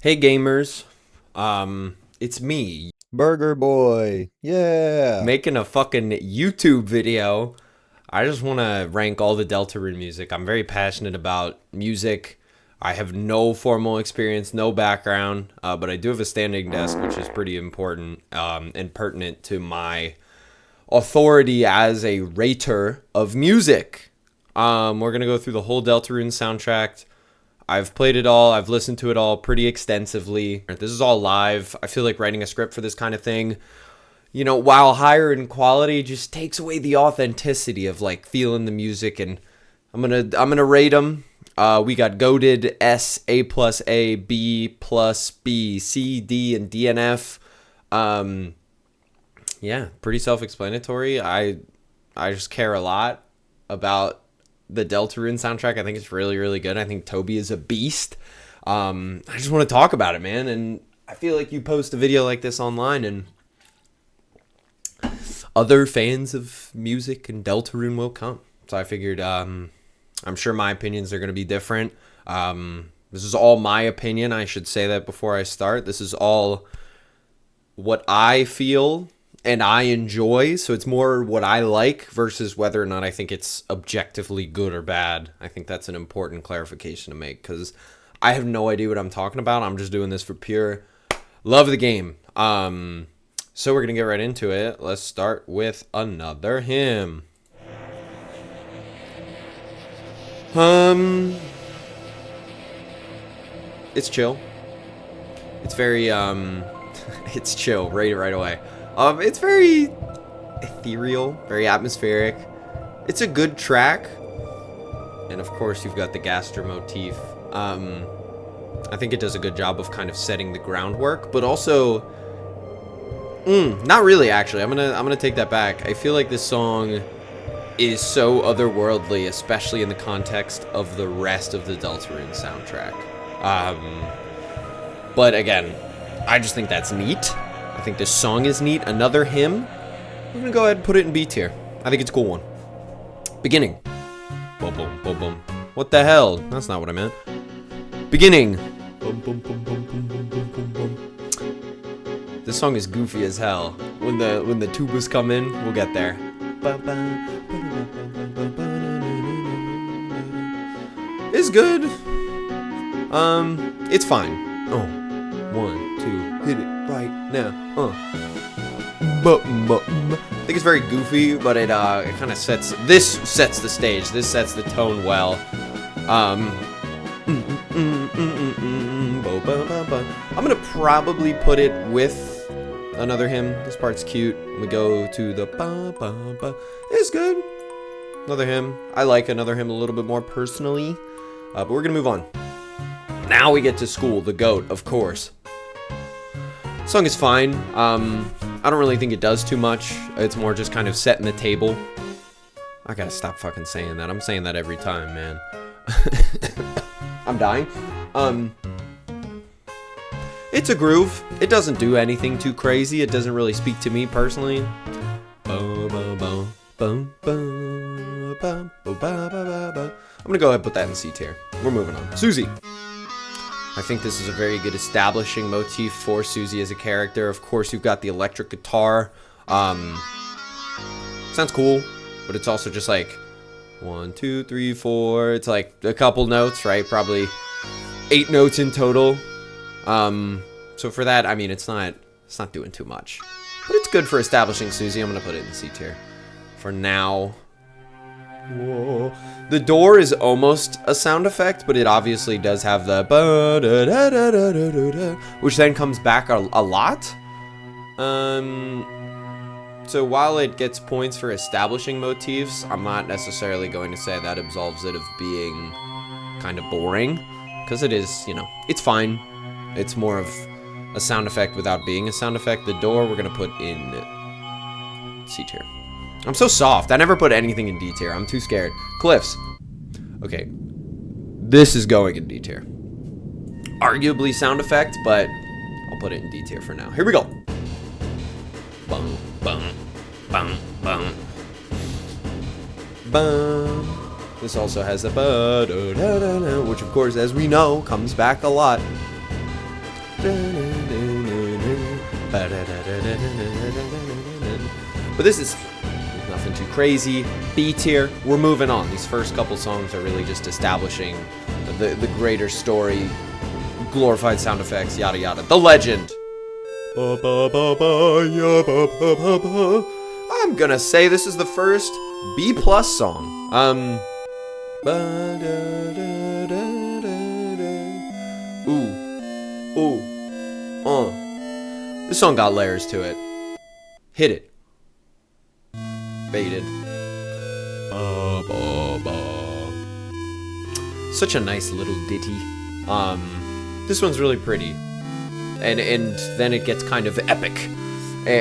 Hey gamers, it's me Burger boy. Yeah. making a fucking YouTube video. I just want to rank all the Deltarune music. I'm very passionate about music. I have no formal experience, no background, but I do have a standing desk, which is pretty important and pertinent to my authority as a rater of music. We're gonna go through the whole Deltarune soundtrack. I've played it all. I've listened to it all pretty extensively. This is all live. I feel like writing a script for this kind of thing, while higher in quality, just takes away the authenticity of like feeling the music. And I'm gonna rate them. We got goated S, A plus A, B plus B, C, D, and D and F. Yeah, pretty self-explanatory. I just care a lot about the Deltarune soundtrack. I think it's really, really good. I think Toby is a beast. I just want to talk about it, man. And I feel like you post a video like this online and other fans of music and Deltarune will come. So I figured I'm sure my opinions are going to be different. This is all my opinion. I should say that before I start. This is all what I feel and I enjoy, so it's more what I like versus whether or not I think it's objectively good or bad. I think that's an important clarification to make because I have no idea what I'm talking about. I'm just doing this for pure love of the game. So we're gonna get right into it. Let's start with another hymn. It's chill. It's very it's chill right away. It's very ethereal, very atmospheric. It's a good track. And of course you've got the Gaster motif. I think it does a good job of kind of setting the groundwork, but also not really actually. I'm gonna take that back. I feel like this song is so otherworldly, especially in the context of the rest of the Deltarune soundtrack. But again, I just think that's neat. I think this song is neat. Another hymn. I'm gonna go ahead and put it in B tier. I think it's a cool one. Beginning. Boom, boom, boom, boom. What the hell? That's not what I meant. Beginning. Boom, boom, boom, boom, boom, boom, boom, boom, boom. This song is goofy as hell. When the tubas come in, we'll get there. It's good. It's fine. Oh, 1, 2, hit it right now. I think it's very goofy, but it kind of sets the stage. This sets the tone well. I'm gonna probably put it with another hymn. This part's cute. We go to the ba ba ba. It's good. Another hymn. I like another hymn a little bit more personally, but we're gonna move on. Now we get to School, the goat, of course. Song is fine. I don't really think it does too much. It's more just kind of setting the table. I gotta stop fucking saying that. I'm saying that every time, man. I'm dying. It's a groove. It doesn't do anything too crazy. It doesn't really speak to me personally. I'm gonna go ahead and put that in C tier. We're moving on. Susie. I think this is a very good establishing motif for Susie as a character. Of course, you've got the electric guitar. Sounds cool, but it's also just like 1, 2, 3, 4. It's like a couple notes, right? Probably 8 notes in total. So for that, I mean, it's not doing too much, but it's good for establishing Susie. I'm gonna put it in C tier for now. Whoa. The door is almost a sound effect, but it obviously does have the which then comes back a lot. So while it gets points for establishing motifs, I'm not necessarily going to say that absolves it of being kind of boring, because it is, it's fine. It's more of a sound effect without being a sound effect. The door we're gonna put in C tier. I'm so soft. I never put anything in D tier. I'm too scared. Cliffs. Okay. This is going in D tier. Arguably sound effect, but I'll put it in D tier for now. Here we go. Bum, bum, bum, bum. Bum. This also has a ba-da-da-da-da, which of course, as we know, comes back a lot. But this is nothing too crazy. B tier. We're moving on. These first couple songs are really just establishing the greater story, glorified sound effects, yada yada. The legend. I'm gonna say this is the first B+ song. This song got layers to it. Hit it. Baited. Such a nice little ditty. This one's really pretty. And then it gets kind of epic,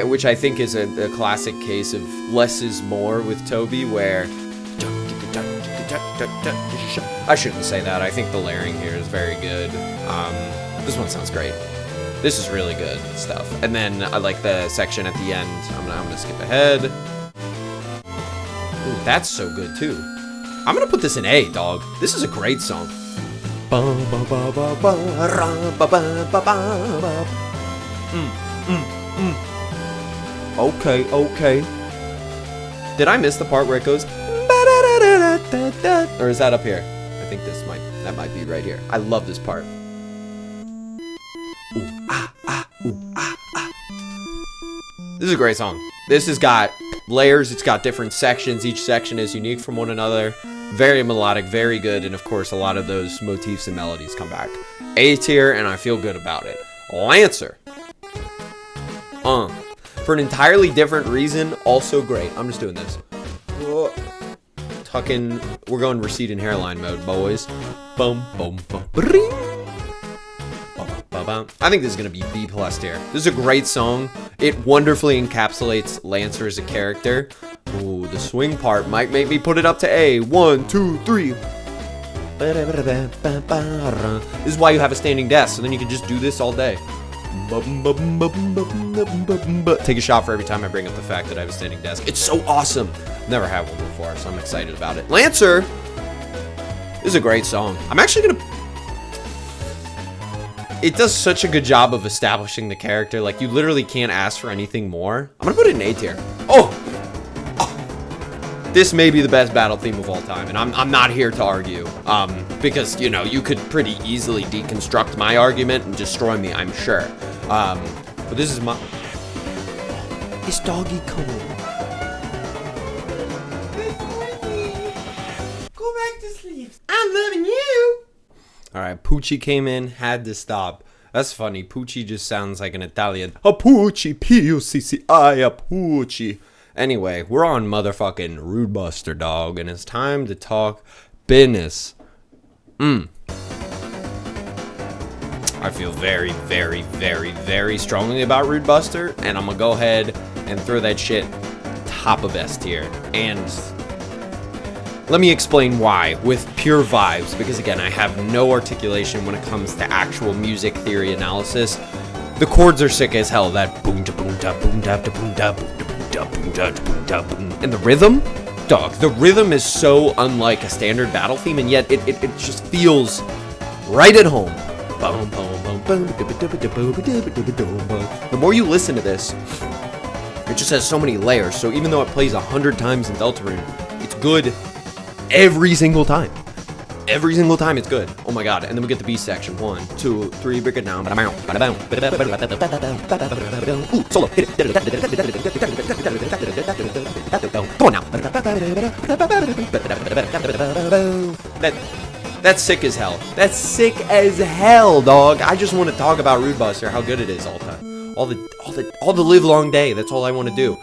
which I think is a classic case of less is more with Toby, where I shouldn't say that. I think the layering here is very good. This one sounds great. This is really good stuff. And then I like the section at the end. I'm gonna skip ahead. Ooh, that's so good too. I'm gonna put this in A, dog. This is a great song. Okay. Did I miss the part where it goes? Or is that up here? I think that might be right here. I love this part. This is a great song. This has got layers, it's got different sections. Each section is unique from one another. Very melodic, very good, and of course a lot of those motifs and melodies come back. A tier, and I feel good about it. Lancer. For an entirely different reason, also great. I'm just doing this. Tucking. We're going receding hairline mode, boys. Boom, boom, boom. I think this is going to be B+ tier. This is a great song. It wonderfully encapsulates Lancer as a character. Ooh, the swing part might make me put it up to A. 1, 2, 3. This is why you have a standing desk, so then you can just do this all day. Take a shot for every time I bring up the fact that I have a standing desk. It's so awesome. Never had one before, so I'm excited about it. Lancer! This is a great song. I'm actually going to... It does such a good job of establishing the character. Like, you literally can't ask for anything more. I'm gonna put it in A tier. Oh! This may be the best battle theme of all time, and I'm not here to argue. Because, you know, you could pretty easily deconstruct my argument and destroy me, I'm sure. But this is my... It's doggy cold. Go back to sleep. I'm loving you. Alright, Pucci came in, had to stop. That's funny. Pucci just sounds like an Italian. A Pucci, P-U-C-C-I, a Pucci. Anyway, we're on motherfucking Rude Buster, dog, and it's time to talk business. I feel very, very, very, very strongly about Rude Buster, and I'm gonna go ahead and throw that shit top of S tier. And let me explain why, with pure vibes, because again, I have no articulation when it comes to actual music theory analysis. The chords are sick as hell, that boom da boom da boom da boom da boom da boom da boom da boom. And the rhythm? Dog, the rhythm is so unlike a standard battle theme, and yet it just feels right at home. The more you listen to this, it just has so many layers, so even though it plays 100 times in Deltarune, it's good every single time. Every single time it's good. Oh my god. And then we get the B section. 1, 2, 3, break it down. Ooh, solo. Hit it. Come on now. That's sick as hell. That's sick as hell, dog. I just want to talk about Rude Buster, how good it is all the time. All the live long day. That's all I want to do.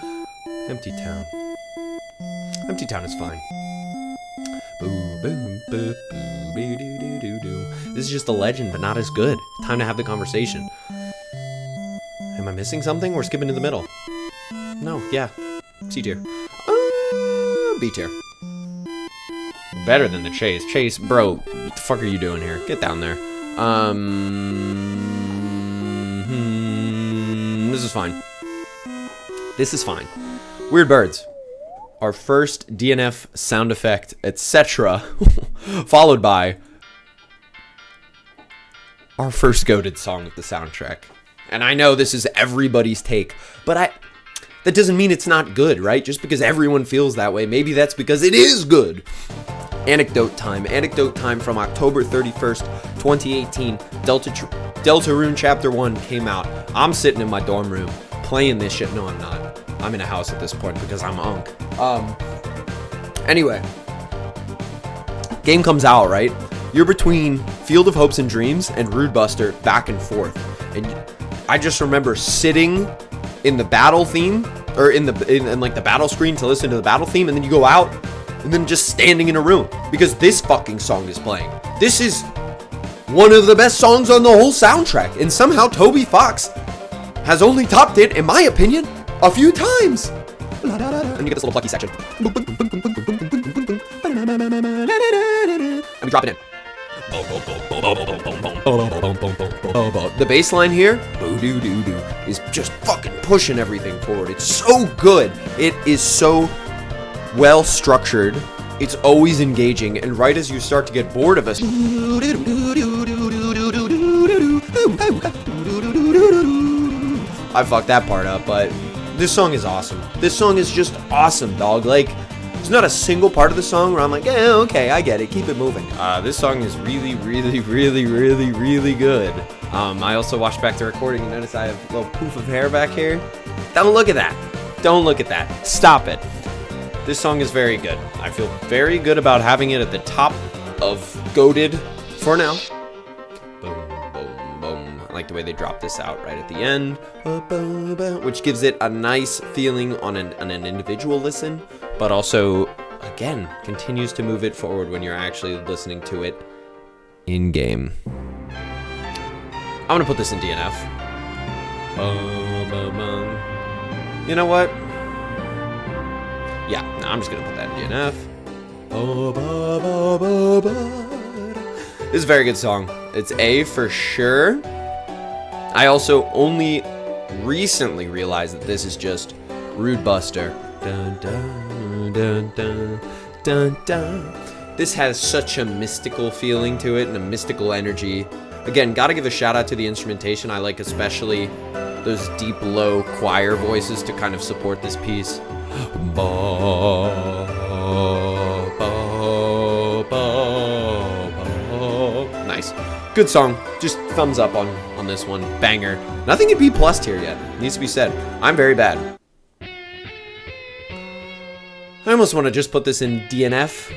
Empty Town. Empty Town is fine. This is just a legend, but not as good. Time to have the conversation. Am I missing something? We're skipping to the middle. No, yeah. C tier. B tier. Better than the Chase. Chase, bro, what the fuck are you doing here? Get down there. This is fine. This is fine. Weird Birds. Our first DNF sound effect, etc., followed by our first goated song of the soundtrack. And I know this is everybody's take, but that doesn't mean it's not good, right? Just because everyone feels that way, maybe that's because it is good. Anecdote time from October 31st, 2018. Deltarune Chapter 1 came out. I'm sitting in my dorm room playing this shit. No, I'm not. I'm in a house at this point because I'm unk. Anyway, game comes out, right? You're between Field of Hopes and Dreams and Rude Buster, back and forth. And I just remember sitting in the battle theme, or in like the battle screen to listen to the battle theme, and then you go out, and then just standing in a room because this fucking song is playing. This is one of the best songs on the whole soundtrack, and somehow Toby Fox has only topped it, in my opinion, a few times. And you get this little plucky section. And we drop it in. The bass line here is just fucking pushing everything forward. It's so good. It is so well structured. It's always engaging, and right as you start to get bored of us, I fucked that part up, but this song is awesome. This song is just awesome, dog. Like, there's not a single part of the song where I'm like, yeah, okay, I get it, keep it moving. This song is really, really, really, really, really good. I also watched back the recording and noticed I have a little poof of hair back here. Don't look at that. Don't look at that. Stop it. This song is very good. I feel very good about having it at the top of GOATed for now. Boom, boom, boom. I like the way they drop this out right at the end, which gives it a nice feeling on an individual listen, but also, again, continues to move it forward when you're actually listening to it in game. I'm gonna put this in DNF. You know what? Yeah, no, I'm just gonna put that in DNF. This is a very good song. It's A for sure. I also only recently realized that this is just Rude Buster. Dun, dun, dun, dun, dun, dun. This has such a mystical feeling to it and a mystical energy. Again, gotta give a shout out to the instrumentation. I like especially those deep, low choir voices to kind of support this piece. Nice. Good song. Just thumbs up on this one. Banger. Nothing at B+ tier yet. Needs to be said. I'm very bad. I almost want to just put this in DNF.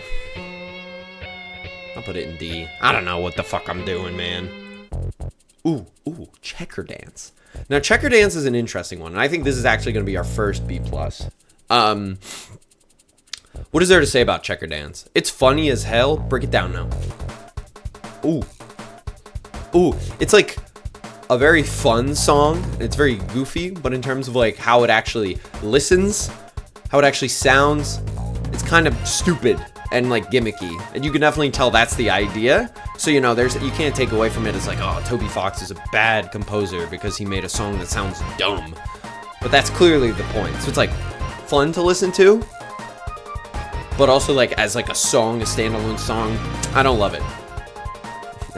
I'll put it in D. I don't know what the fuck I'm doing, man. Ooh, Checker Dance. Now, Checker Dance is an interesting one, and I think this is actually going to be our first B+. What is there to say about Checker Dance? It's funny as hell. Break it down now. Ooh, it's like a very fun song. It's very goofy, but in terms of like how it actually listens, how it actually sounds, it's kind of stupid and like gimmicky, and you can definitely tell that's the idea. So, you know, you can't take away from it as like, oh, Toby Fox is a bad composer because he made a song that sounds dumb. But that's clearly the point. So it's like fun to listen to, but also like as like a song, a standalone song, I don't love it.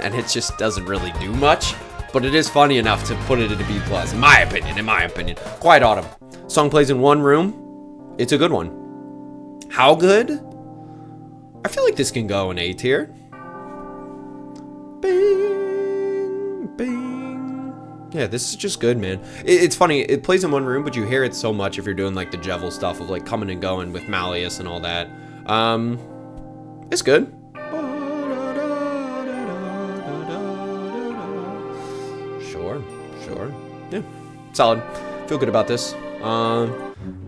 And it just doesn't really do much, but it is funny enough to put it into B+, in my opinion. Quiet Autumn. Song plays in one room. It's a good one. How good? I feel like this can go in A tier. Bing, bing. Yeah, this is just good, man. It's funny. It plays in one room, but you hear it so much if you're doing like the Jevil stuff of like coming and going with Malleus and all that. It's good. Sure. Yeah, solid. Feel good about this.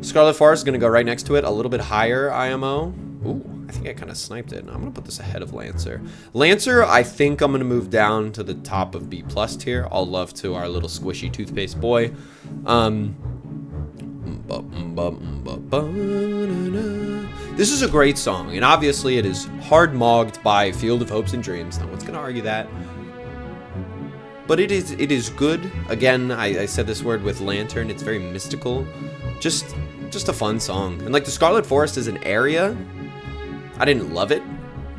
Scarlet Forest is going to go right next to it. A little bit higher IMO. Ooh, I think I kind of sniped it. I'm going to put this ahead of Lancer. Lancer, I think I'm going to move down to the top of B+ tier. All love to our little squishy toothpaste boy. This is a great song, and obviously it is hard-mogged by Field of Hopes and Dreams. No one's going to argue that. But it is good. Again, I said this word with Lantern. It's very mystical. Just a fun song. And like the Scarlet Forest is an area. I didn't love it,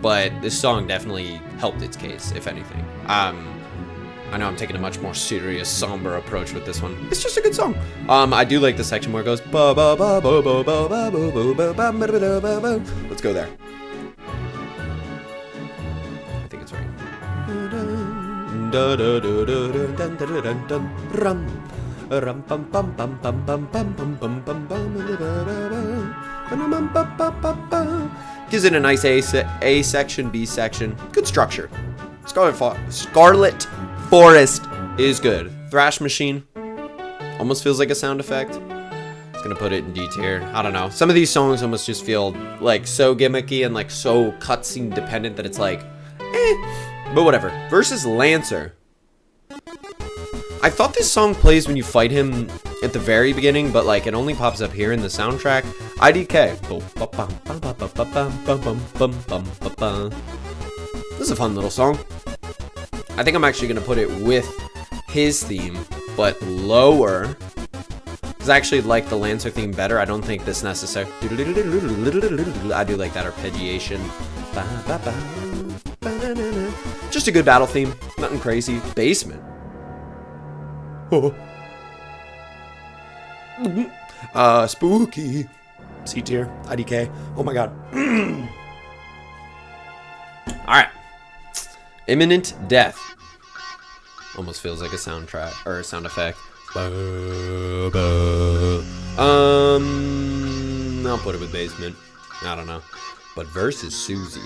but this song definitely helped its case, if anything. I know I'm taking a much more serious, somber approach with this one. It's just a good song. I do like the section where it goes. Let's go there. I think it's right. Gives it a nice A section, B section. Good structure. Scarlet Forest is good. Thrash Machine almost feels like a sound effect. Just gonna put it in D tier. I don't know. Some of these songs almost just feel like so gimmicky and like so cutscene dependent that it's like, but whatever. Versus Lancer. I thought this song plays when you fight him at the very beginning, but like it only pops up here in the soundtrack. IDK. This is a fun little song. I think I'm actually going to put it with his theme, but lower. Because I actually like the Lancer theme better. I don't think this necessary. I do like that arpeggiation. Just a good battle theme. Nothing crazy. Basement. Spooky. C tier. IDK. Oh my god. Alright. Imminent Death. Almost feels like a soundtrack or a sound effect. I'll put it with Basement. I don't know. But versus Susie.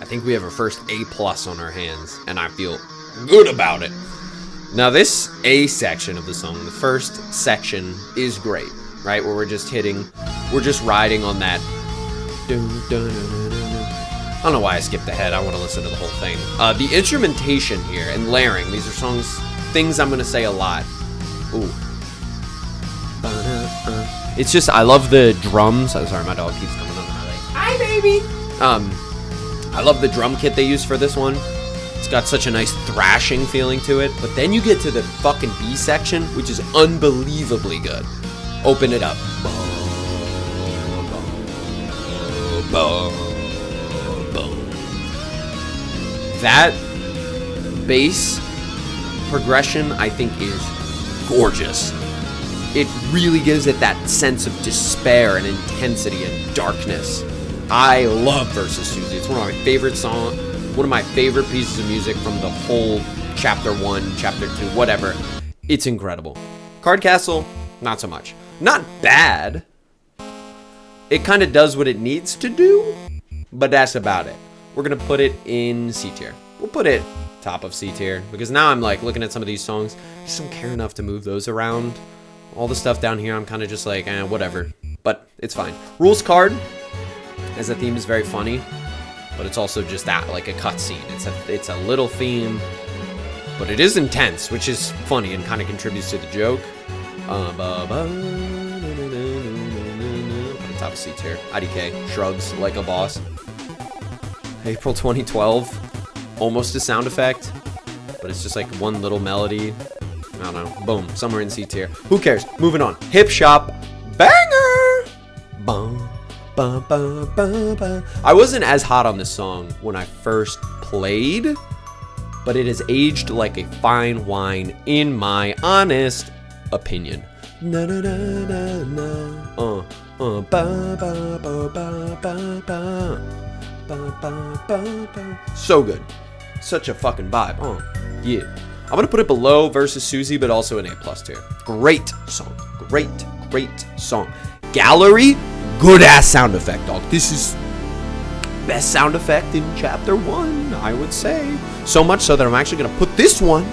I think we have our first A+ on our hands, and I feel good about it. Now this A section of the song, the first section, is great, right? Where we're just riding on that. I don't know why I skipped ahead. I want to listen to the whole thing. The instrumentation here and layering, these are things I'm going to say a lot. Ooh. It's just, I love the drums. Oh, sorry, my dog keeps coming under my leg. Hi, baby! I love the drum kit they use for this one. It's got such a nice thrashing feeling to it. But then you get to the fucking B section, which is unbelievably good. Open it up. That bass progression, I think, is gorgeous. It really gives it that sense of despair and intensity and darkness. I love Versus Susie. It's one of my favorite songs, one of my favorite pieces of music from the whole chapter 1, chapter 2, whatever. It's incredible. Card Castle, not so much. Not bad. It kind of does what it needs to do, but that's about it. We're going to put it in C tier. We'll put it top of C tier, because now I'm like looking at some of these songs. I just don't care enough to move those around. All the stuff down here, I'm kind of just like, whatever. But it's fine. Rules card, as a theme, is very funny, but it's also just that, like a cutscene. It's a little theme, but it is intense, which is funny and kind of contributes to the joke. Put it top of C tier. IDK, shrugs like a boss. April 2012, almost a sound effect, but it's just like one little melody. I don't know. Boom. Somewhere in C tier. Who cares? Moving on. Hip Shop banger. Bum, bum, bum, bum, bum. I wasn't as hot on this song when I first played, but it has aged like a fine wine in my honest opinion. Na na na na na. Ba ba ba ba ba ba. So good. Such a fucking vibe. Yeah. I'm gonna put it below Versus Susie, but also an A+ tier. Great song. Great song. Gallery, good ass sound effect, dog. This is best sound effect in chapter 1, I would say. So much so that I'm actually gonna put this one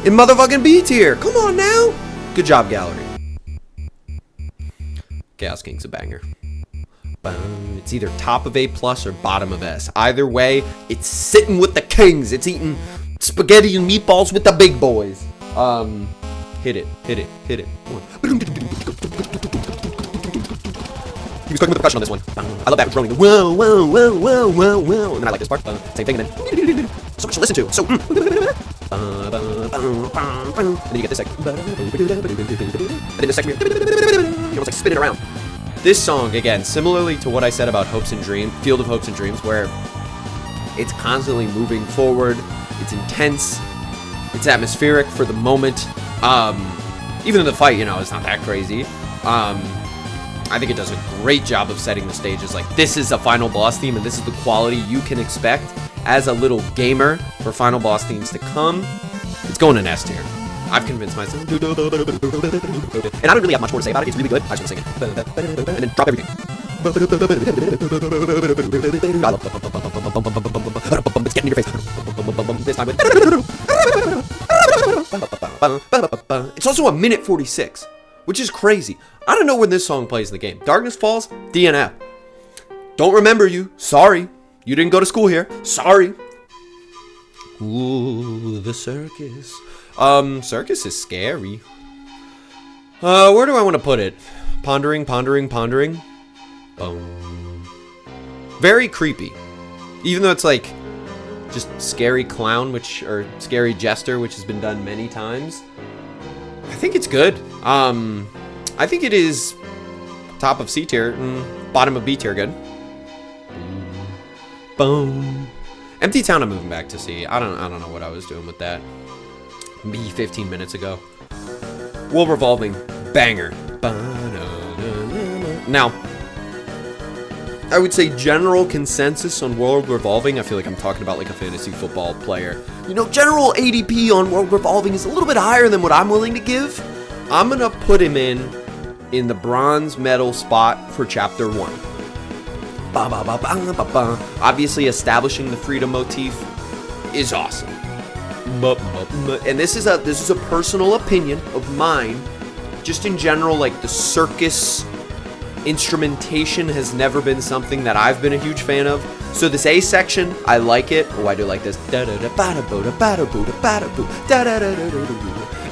in motherfucking B tier. Come on now. Good job, Gallery. Chaos King's a banger. It's either top of A+ or bottom of S. Either way, it's sitting with the kings. It's eating spaghetti and meatballs with the big boys. Hit it. He was cooking with the percussion on this one. I love that droning. Whoa, whoa, whoa, whoa, whoa, whoa. And then I like this part. Same thing, and then so much to listen to. So and then you get this section. And then this section, you almost like spin it around. This song, again, similarly to what I said about Hopes and Dreams, Field of Hopes and Dreams, where it's constantly moving forward, It's intense. It's atmospheric for the moment. Even in the fight, it's not that crazy. I think it does a great job of setting the stage as like, this is a final boss theme, and this is the quality you can expect as a little gamer for final boss themes to come. It's going in S tier. I've convinced myself. And I don't really have much more to say about it. It's really good. I just want to sing it. And then drop everything. It's getting in your face. This time with... It's also a minute 46, which is crazy. I don't know when this song plays in the game. Darkness Falls, DNF. Don't remember you. Sorry. You didn't go to school here. Sorry. Ooh, the circus. Circus is scary. Where do I want to put it? Pondering. Very creepy. Even though it's like just scary clown, or scary jester, which has been done many times. I think it's good. I think it is top of C tier, bottom of B tier good. Boom. Empty Town I'm moving back to C. I don't know what I was doing with that. Me 15 minutes ago. World Revolving, banger. Now, I would say general consensus on World Revolving. I feel like I'm talking about like a fantasy football player. General ADP on World Revolving is a little bit higher than what I'm willing to give. I'm going to put him in the bronze medal spot for chapter 1. Obviously, establishing the freedom motif is awesome. And this is a personal opinion of mine. Just in general, like the circus instrumentation has never been something that I've been a huge fan of. So this A section, I like it. Oh, I do like this.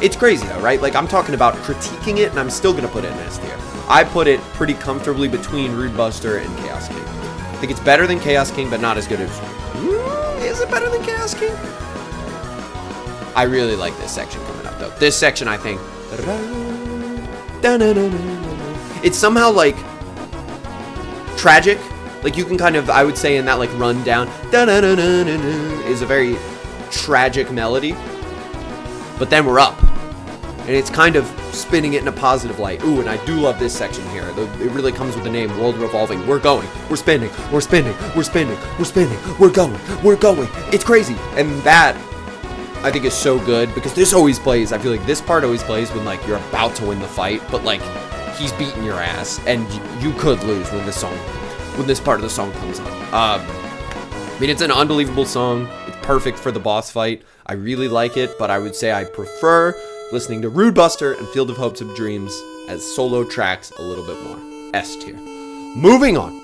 It's crazy though, right? Like I'm talking about critiquing it, and I'm still gonna put it in S tier. I put it pretty comfortably between Rude Buster and Chaos King. I think it's better than Chaos King, but not as good as... Is it better than Chaos King? I really like this section coming up, though. This section, I think... It's somehow, like, tragic. Like, you can kind of, I would say, in that, like, rundown... is a very tragic melody. But then we're up. And it's kind of spinning it in a positive light. Ooh, and I do love this section here. It really comes with the name World Revolving. We're going. We're spinning. We're spinning. We're spinning. We're spinning. We're going. We're going. It's crazy. And that, I think, is so good. Because this always plays. I feel like this part always plays when, like, you're about to win the fight. But, like, he's beating your ass. And you could lose when this part of the song comes on. I mean, it's an unbelievable song. It's perfect for the boss fight. I really like it. But I would say I prefer listening to Rude Buster and Field of Hopes of Dreams as solo tracks a little bit more. S tier. Moving on.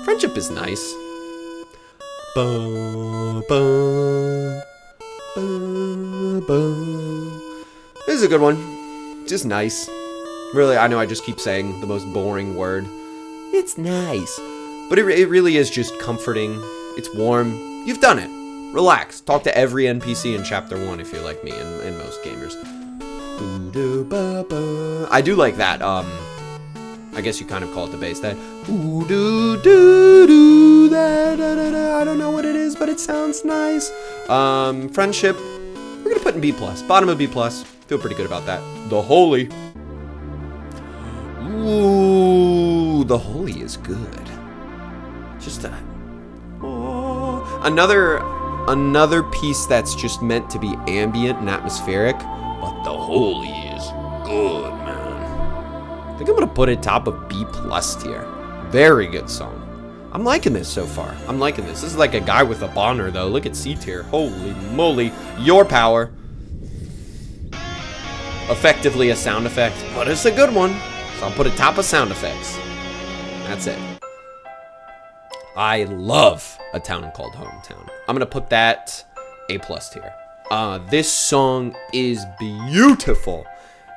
Friendship is nice. This is a good one. Just nice. Really, I know I just keep saying the most boring word. It's nice. But it really is just comforting. It's warm. You've done it. Relax. Talk to every NPC in Chapter 1 if you're like me and most gamers. I do like that. I guess you kind of call it the bass. That. I don't know what it is, but it sounds nice. Friendship. We're going to put in B+. Bottom of B+. Feel pretty good about that. The Holy. Ooh, The Holy is good. Just another piece that's just meant to be ambient and atmospheric, but The Holy is good, man. I think I'm gonna put it top of B+ tier. Very good song. I'm liking this so far. I'm liking this. This is like a guy with a boner, though. Look at C tier. Holy moly, your power. Effectively a sound effect, but it's a good one. So I'll put it top of sound effects. That's it. I love A Town Called Hometown. I'm gonna put that A+ tier. This song is beautiful,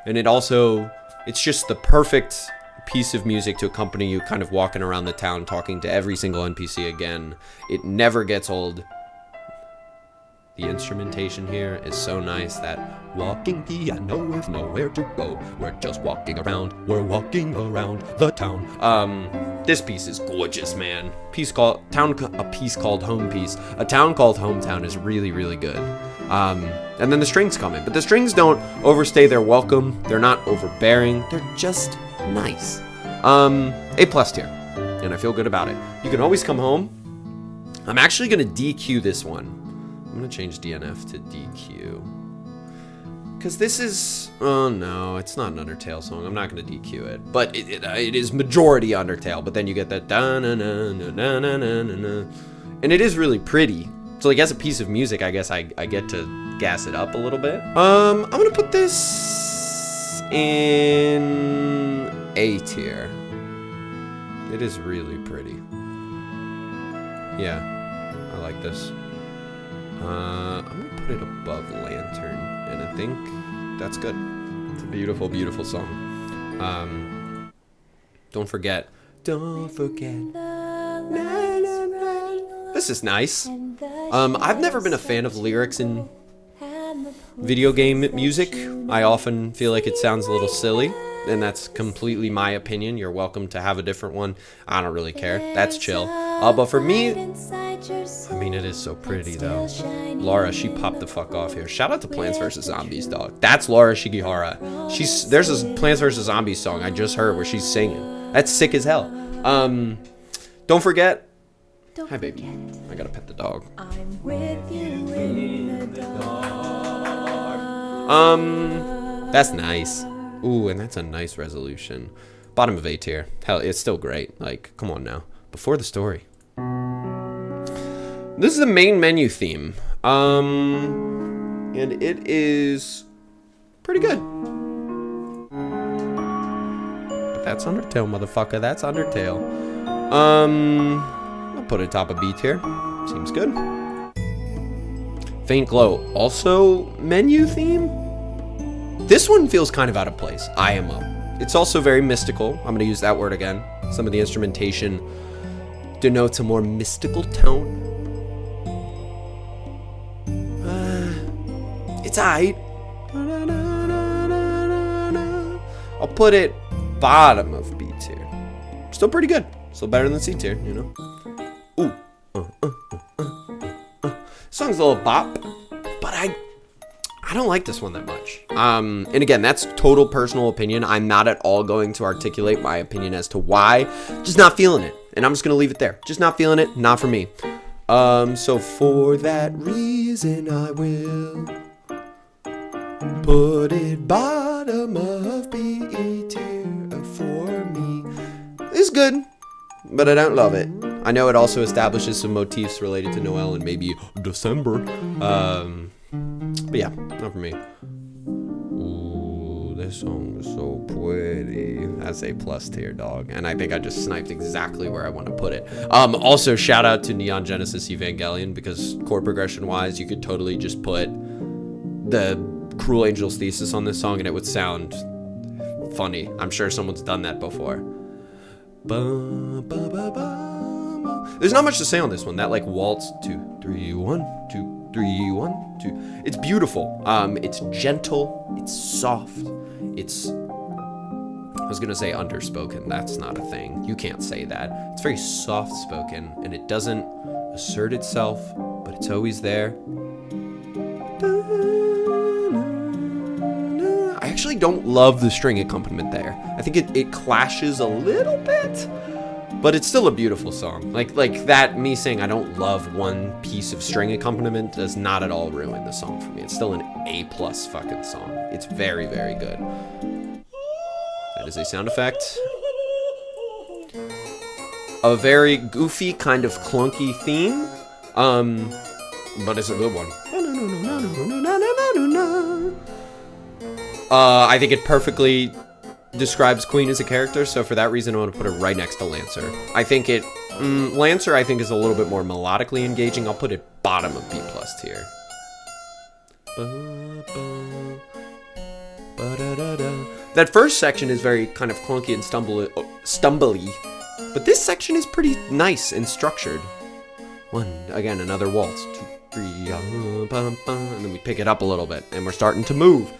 and it's just the perfect piece of music to accompany you kind of walking around the town talking to every single NPC again. It never gets old. The instrumentation here is so nice. That walking piano with nowhere to go. We're just walking around. We're walking around the town. This piece is gorgeous, man. A piece called Home Piece. A Town Called Hometown is really, really good. And then the strings come in, but the strings don't overstay their welcome. They're not overbearing. They're just nice. A+ tier, and I feel good about it. You can always come home. I'm actually gonna DQ this one. I'm gonna change DNF to DQ. Because this is, oh no, it's not an Undertale song. I'm not gonna DQ it, but it is majority Undertale. But then you get that da na na na na na na na, and it is really pretty. So like as a piece of music, I guess I get to gas it up a little bit. I'm gonna put this in A tier. It is really pretty. Yeah, I like this. I'm gonna put it above Lantern, and I think that's good. It's a beautiful, beautiful song. Don't forget. This is nice. I've never been a fan of lyrics in video game music. I often feel like it sounds a little silly, and that's completely my opinion. You're welcome to have a different one. I don't really care. That's chill. But for me, I mean, it is so pretty though. Laura, she popped the fuck off here. Shout out to Plants vs. Zombies, dog. That's Laura Shigihara. There's this Plants vs. Zombies song I just heard where she's singing. That's sick as hell. Don't forget. Hi, baby. I gotta pet the dog. I'm with you in the dark. That's nice. Ooh, and that's a nice resolution. Bottom of A tier. Hell, it's still great. Like, come on now. Before the story. This is the main menu theme. And it is pretty good. But that's Undertale, motherfucker. That's Undertale. I'll put it top of B tier. Seems good. Faint Glow. Also menu theme? This one feels kind of out of place. I am up. It's also very mystical. I'm going to use that word again. Some of the instrumentation denotes a more mystical tone. It's aight. I'll put it bottom of B tier. Still pretty good. Still better than C tier, you know. Ooh. Song's a little bop, but I don't like this one that much. And again, that's total personal opinion. I'm not at all going to articulate my opinion as to why. Just not feeling it. And I'm just gonna leave it there. Just not feeling it. Not for me. So for that reason, I will put it bottom of B tier for me. It's good, but I don't love it. I know it also establishes some motifs related to Noel and maybe December. But yeah, not for me. Ooh, this song is so pretty. That's A+ tier, dog. And I think I just sniped exactly where I want to put it. Also, shout out to Neon Genesis Evangelion, because chord progression wise, you could totally just put the Cruel Angel's Thesis on this song and it would sound funny. I'm sure someone's done that before. There's not much to say on this one. That like waltz 2 3 1 2 3 1 2. It's beautiful. It's gentle. It's soft. It's, I was gonna say underspoken. That's not a thing. You can't say that. It's very soft spoken, and it doesn't assert itself, but it's always there. I actually don't love the string accompaniment there. I think it clashes a little bit, but it's still a beautiful song. Like that, me saying I don't love one piece of string accompaniment does not at all ruin the song for me. It's still an A+ fucking song. It's very, very good. That is a sound effect. A very goofy, kind of clunky theme, but it's a good one. I think it perfectly describes Queen as a character, so for that reason I want to put it right next to Lancer. I think Lancer I think is a little bit more melodically engaging. I'll put it bottom of B+ tier. That first section is very kind of clunky and stumbly, but this section is pretty nice and structured. Again, another waltz. 2 3, and then we pick it up a little bit, and we're starting to move.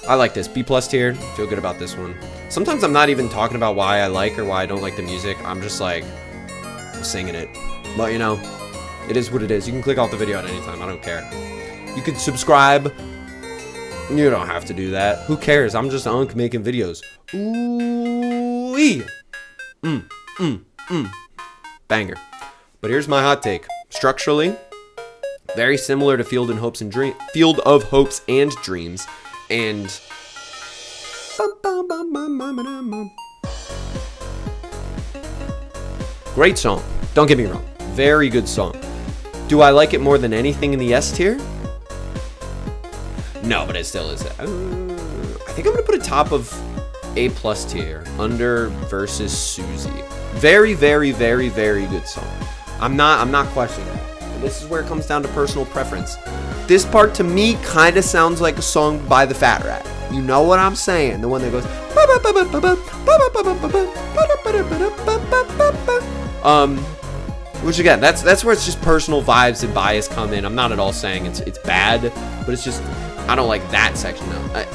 I like this. B+ tier. Feel good about this one. Sometimes I'm not even talking about why I like or why I don't like the music. I'm just like singing it. But you know, it is what it is. You can click off the video at any time. I don't care. You can subscribe. You don't have to do that. Who cares? I'm just Unk making videos. Ooh-wee. Banger. But here's my hot take. Structurally, very similar to Field of Hopes and Dreams. And great song. Don't get me wrong. Very good song. Do I like it more than anything in the S tier? No, but it still is. I think I'm gonna put it top of A+ tier. Under versus Susie. Very, very, very, very good song. I'm not questioning that. This is where it comes down to personal preference. This part to me kind of sounds like a song by the Fat Rat. You know what I'm saying? The one that goes. Which again, that's where it's just personal vibes and bias come in. I'm not at all saying it's bad, but it's just I don't like that section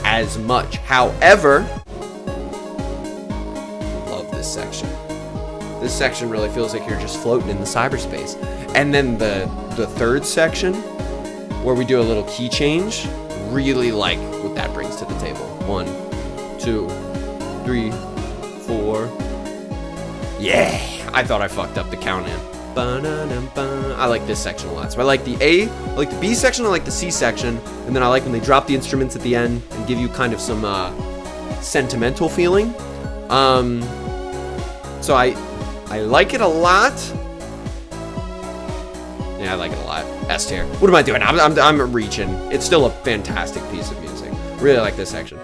as much. However, love this section. This section really feels like you're just floating in the cyberspace. And then the third section, where we do a little key change, really like what that brings to the table. 1, 2, 3, 4. Yeah! I thought I fucked up the count in. I like this section a lot. So I like the A, I like the B section, I like the C section, and then I like when they drop the instruments at the end and give you kind of some sentimental feeling. So I like it a lot. Yeah, I like it a lot. S tier. What am I doing? I'm reaching. It's still a fantastic piece of music. Really like this section.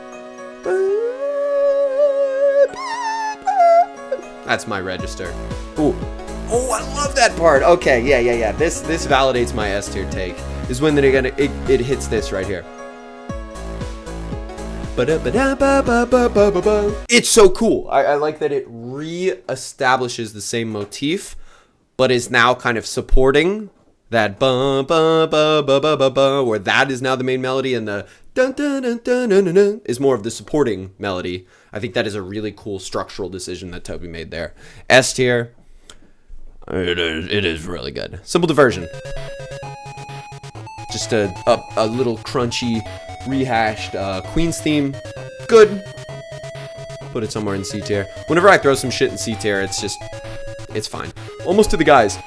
That's my register. Ooh. Oh, I love that part. Okay, yeah. This validates my S tier take. Is when it hits this right here. It's so cool. I like that it re-establishes the same motif, but is now kind of supporting that where that is now the main melody, and the dun dun dun dun dun dun dun is more of the supporting melody. I think that is a really cool structural decision that Toby made there. S tier. It is really good. Simple Diversion. Just a little crunchy, rehashed Queen's theme. Good. Put it somewhere in C tier. Whenever I throw some shit in C tier, it's fine. Almost to the Guys.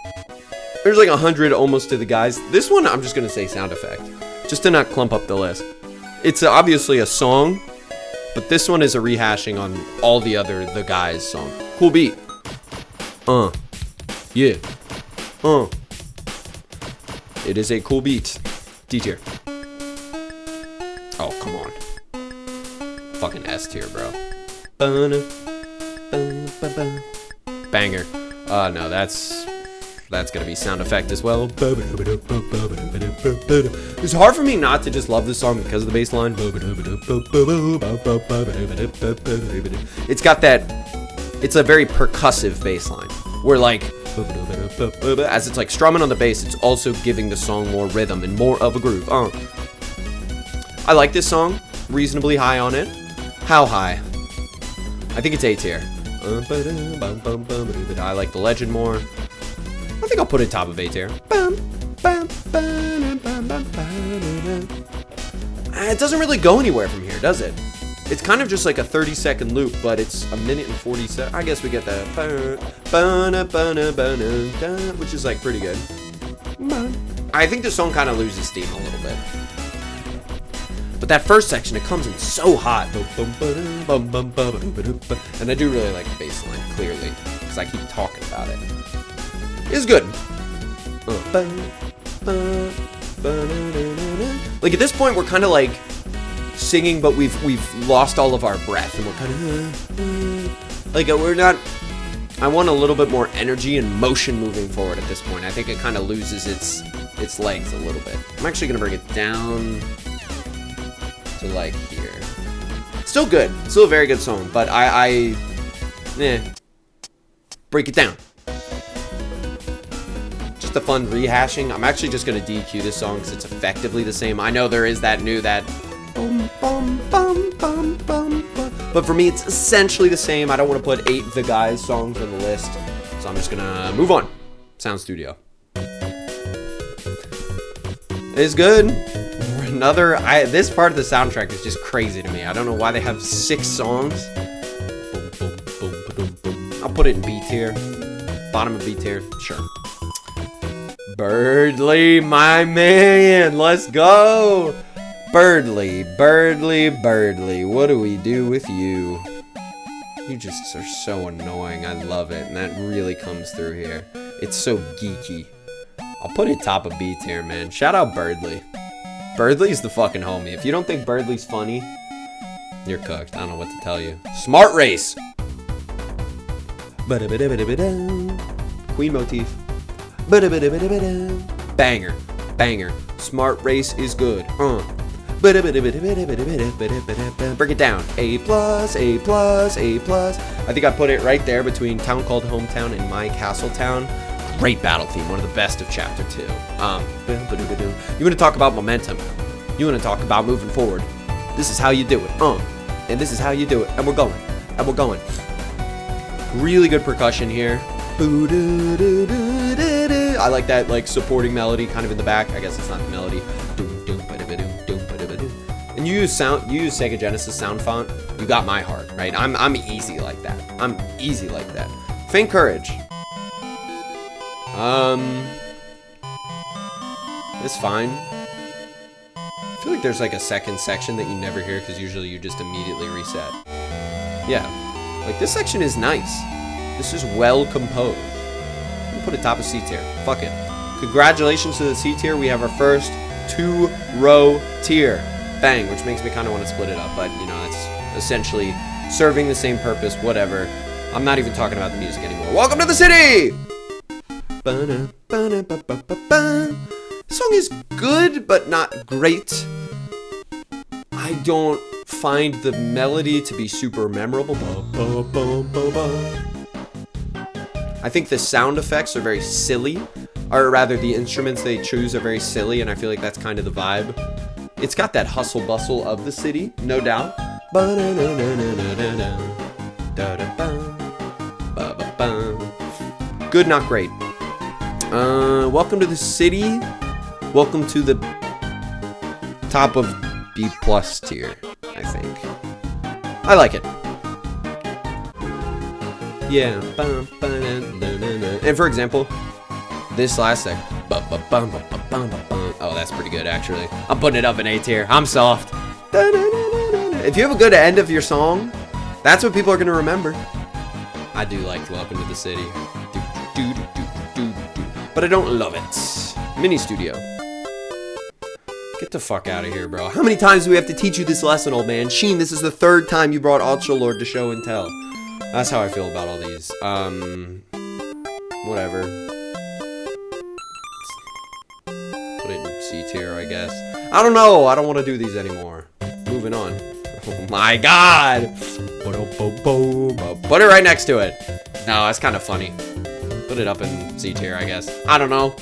There's like 100 Almost to the Guys. This one, I'm just gonna say sound effect, just to not clump up the list. It's obviously a song, but this one is a rehashing on all the other The Guys song. Cool beat. Yeah. It is a cool beat. D tier. Oh, come on. Fucking S tier, bro. Banger. No, that's gonna be sound effect as well. It's hard for me not to just love this song because of the bass line. It's got that. It's a very percussive bass line. Where like, as it's like strumming on the bass, it's also giving the song more rhythm and more of a groove. I like this song. Reasonably high on it. How high? I think it's A tier. I like the Legend more. I think I'll put it top of A tier. It doesn't really go anywhere from here, does it? It's kind of just like a 30-second loop, but it's a minute and 40 seconds. I guess we get that. Which is like pretty good. I think the song kind of loses steam a little bit. But that first section, it comes in so hot. And I do really like the bass line, clearly, because I keep talking about it. It's good. Like at this point, we're kind of like singing, but we've lost all of our breath, and we're kind of like we're not. I want a little bit more energy and motion moving forward at this point. I think it kind of loses its legs a little bit. I'm actually gonna bring it down to like here. Still good, still a very good song, but break it down. the fun rehashing, I'm actually just gonna DQ this song because it's effectively the same. I know there is that bum, bum, bum, bum, bum, bum. But for me, it's essentially the same. I don't want to put 8 The Guys songs on the list, so I'm just gonna move on. Sound Studio. It's good. This part of the soundtrack is just crazy to me. I don't know why they have 6 songs. Boom, boom, boom, boom, boom. I'll put it in B tier. Bottom of B tier, sure. Birdly, my man, let's go. Birdly, Birdly, Birdly, what do we do with you? You just are so annoying. I love it, and that really comes through here. It's so geeky. I'll put it top of B tier, man. Shout out Birdly. Birdly's the fucking homie. If you don't think Birdly's funny, you're cooked. I don't know what to tell you. Smart Race. Queen motif. Banger. Banger. Smart Race is good. Break it down. A+, A+, A+. I think I put it right there between Town Called Hometown and My Castle Town. Great battle theme, one of the best of Chapter 2. You want to talk about momentum. You want to talk about moving forward. This is how you do it. And this is how you do it. And we're going. And we're going. Really good percussion here. I like that like supporting melody kind of in the back. I guess it's not the melody. And you use Sega Genesis sound font. You got my heart, right? I'm easy like that. I'm easy like that. Faint Courage. It's fine. I feel like there's like a second section that you never hear because usually you just immediately reset. Yeah, like this section is nice. This is well composed. I'm gonna put it top of C tier. Fuck it. Congratulations to the C tier. We have our first 2-row tier. Bang, which makes me kind of want to split it up, but you know, it's essentially serving the same purpose, whatever. I'm not even talking about the music anymore. Welcome to the city! This song is good, but not great. I don't find the melody to be super memorable. I think the sound effects are very silly, or rather the instruments they choose are very silly, and I feel like that's kind of the vibe. It's got that hustle bustle of the city, no doubt. Good, not great. Welcome to the city. Welcome to the top of B+ tier, I think. I like it. Yeah. And for example, this last thing. Oh, that's pretty good, actually. I'm putting it up in A tier. I'm soft. If you have a good end of your song, that's what people are going to remember. I do like Welcome to the City. But I don't love it. Mini Studio. Get the fuck out of here, bro. How many times do we have to teach you this lesson, old man? Sheen, this is the 3rd time you brought Ultra Lord to show and tell. That's how I feel about all these. Whatever. Put it in C tier, I guess. I don't know. I don't want to do these anymore. Moving on. Oh my god. Put it right next to it. No, that's kind of funny. Put it up in C tier, I guess. I don't know.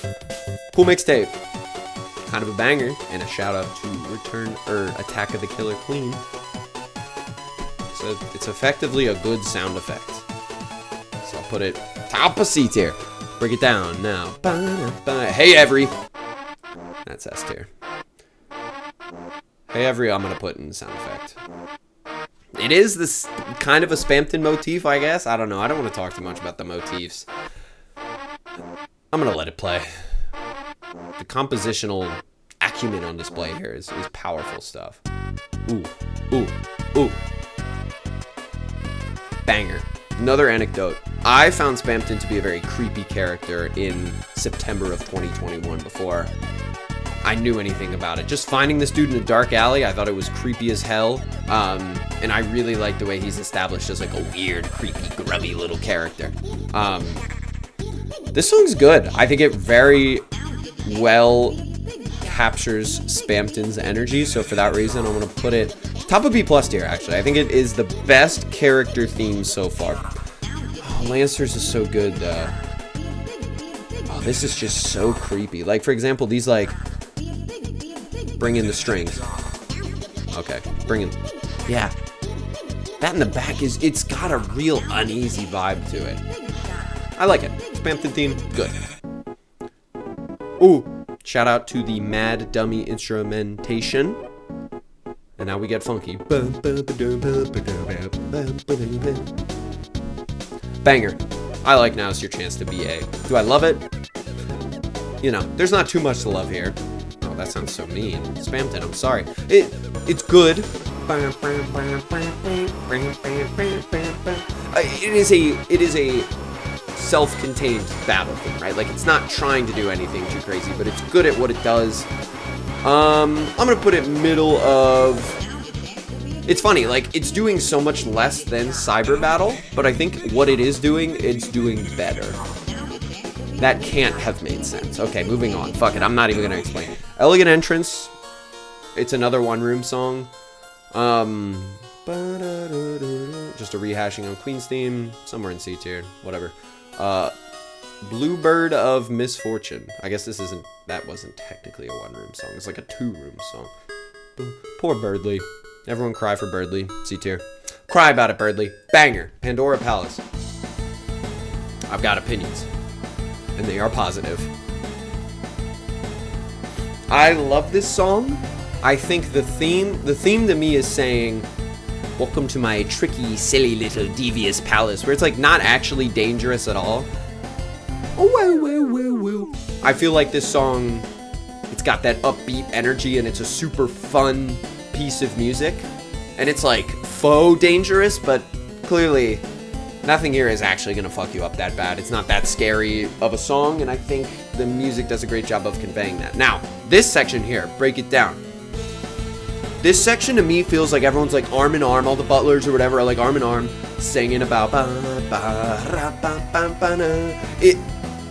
Cool mixtape. Kind of a banger. And a shout out to Attack of the Killer Queen. So it's effectively a good sound effect. So I'll put it top of C tier. Break it down now. Hey Every. That's S tier. Hey Every, I'm gonna put in sound effect. It is this kind of a Spampton motif, I guess. I don't know. I don't want to talk too much about the motifs. I'm gonna let it play. The compositional acumen on display here is powerful stuff. Ooh, ooh, ooh. Banger. Another anecdote. I found Spampton to be a very creepy character in September of 2021 before I knew anything about it. Just finding this dude in a dark alley, I thought it was creepy as hell. And I really like the way he's established as like a weird, creepy, grubby little character. This song's good. I think it very well captures Spampton's energy. So for that reason, I'm going to put it top of B+ tier, actually. I think it is the best character theme so far. Oh, Lancers is so good, though. Oh, this is just so creepy. Like, for example, these, like, bring in the strings. Okay, bring in, yeah. That in the back it's got a real uneasy vibe to it. I like it. Spam 15, good. Ooh, shout out to the Mad Dummy instrumentation. And now we get funky. Banger. I like Now's Your Chance to Be A. Do I love it? You know, there's not too much to love here. Oh, that sounds so mean. Spammed it, I'm sorry. It's good. It is a self-contained battle thing, right? Like, it's not trying to do anything too crazy, but it's good at what it does. I'm gonna put it middle of... It's funny, like, it's doing so much less than Cyber Battle, but I think what it is doing, it's doing better. That can't have made sense. Okay, moving on. Fuck it, I'm not even gonna explain. Elegant Entrance. It's another one-room song. Just a rehashing on Queen's theme, somewhere in C tier, whatever. Bluebird of Misfortune. I guess that wasn't technically a one-room song. It's like a two-room song. Poor Birdly. Everyone cry for Birdly. C tier. Cry about it, Birdly. Banger. Pandora Palace. I've got opinions, and they are positive. I love this song. I think the theme to me is saying, welcome to my tricky, silly little devious palace, where it's like not actually dangerous at all. Oh, whoa. I feel like this song, it's got that upbeat energy and it's a super fun piece of music. And it's like faux dangerous, but clearly nothing here is actually gonna fuck you up that bad. It's not that scary of a song, and I think the music does a great job of conveying that. Now, this section here, break it down. This section to me feels like everyone's like arm in arm, all the butlers or whatever are like arm in arm, singing about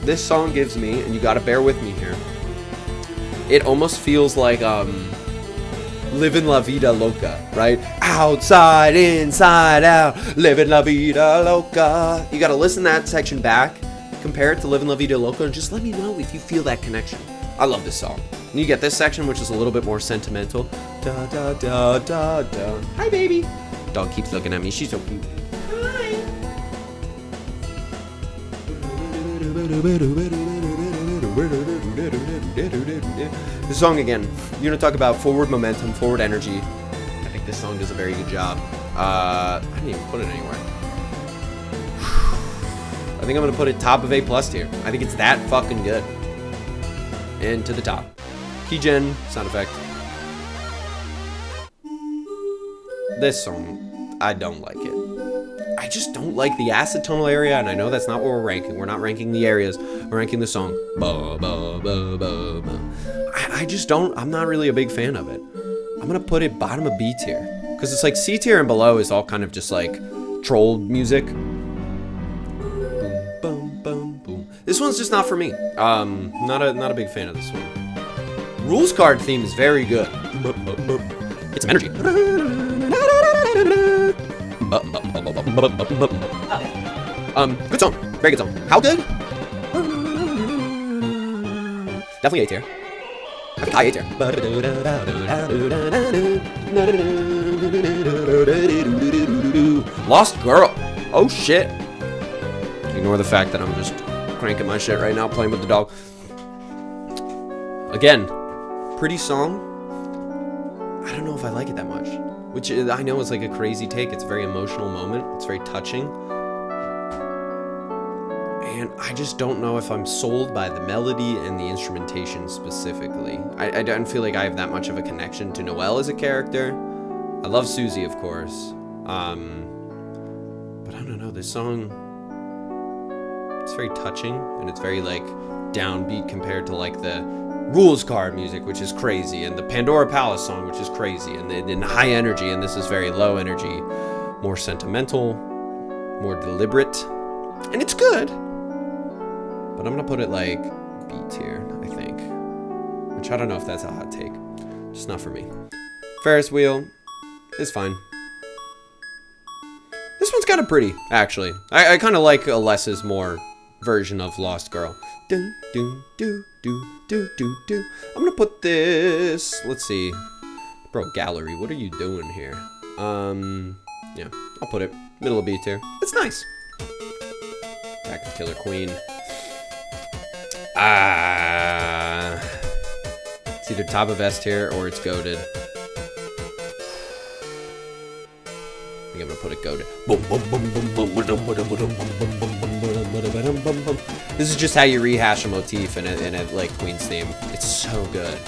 this song gives me, and you gotta bear with me here, it almost feels like Livin' La Vida Loca, right? Outside, inside out, living La Vida Loca. You gotta listen to that section back, compare it to Livin' La Vida Loca, and just let me know if you feel that connection. I love this song. And you get this section, which is a little bit more sentimental. Da da da da da. Hi, baby. Dog keeps looking at me. She's so cute. Hi. This song again. You're gonna talk about forward momentum, forward energy. I think this song does a very good job. I didn't even put it anywhere. I think I'm gonna put it top of A+ tier. I think it's that fucking good. And to the top. Keygen, sound effect. This song, I don't like it. I just don't like the acetonal area, and I know that's not what we're ranking. We're not ranking the areas. We're ranking the song. I just don't, I'm not really a big fan of it. I'm gonna put it bottom of B tier. Because it's like C tier and below is all kind of just like troll music. Boom, boom, boom, boom. This one's just not for me. Not a big fan of this one. Rules card theme is very good. Get some energy. Good song. Very good song. How good? Definitely A tier. I think high A tier. Lost Girl. Oh shit. Ignore the fact that I'm just cranking my shit right now, playing with the dog. Again, pretty song. I don't know if I like it that much. Which I know is like a crazy take. It's a very emotional moment. It's very touching. And I just don't know if I'm sold by the melody and the instrumentation specifically. I don't feel like I have that much of a connection to Noelle as a character. I love Susie, of course. But I don't know, this song, it's very touching, and it's very like downbeat compared to like the Rules card music, which is crazy, and the Pandora Palace song, which is crazy, and then high energy, and this is very low energy, more sentimental, more deliberate, and it's good. But I'm gonna put it like B tier, I think. Which I don't know if that's a hot take. Just not for me. Ferris wheel is fine. This one's kind of pretty, actually. I kind of like a less is more version of Lost Girl. Dun, dun, dun, dun, dun, dun, dun. I'm gonna put this, let's see. Bro, gallery, what are you doing here? Yeah, I'll put it middle of B tier. It's nice. Back to Killer Queen. It's either top of S tier or it's goated. I think I'm gonna put it goated. This is just how you rehash a motif in a like Queen's theme. It's so good.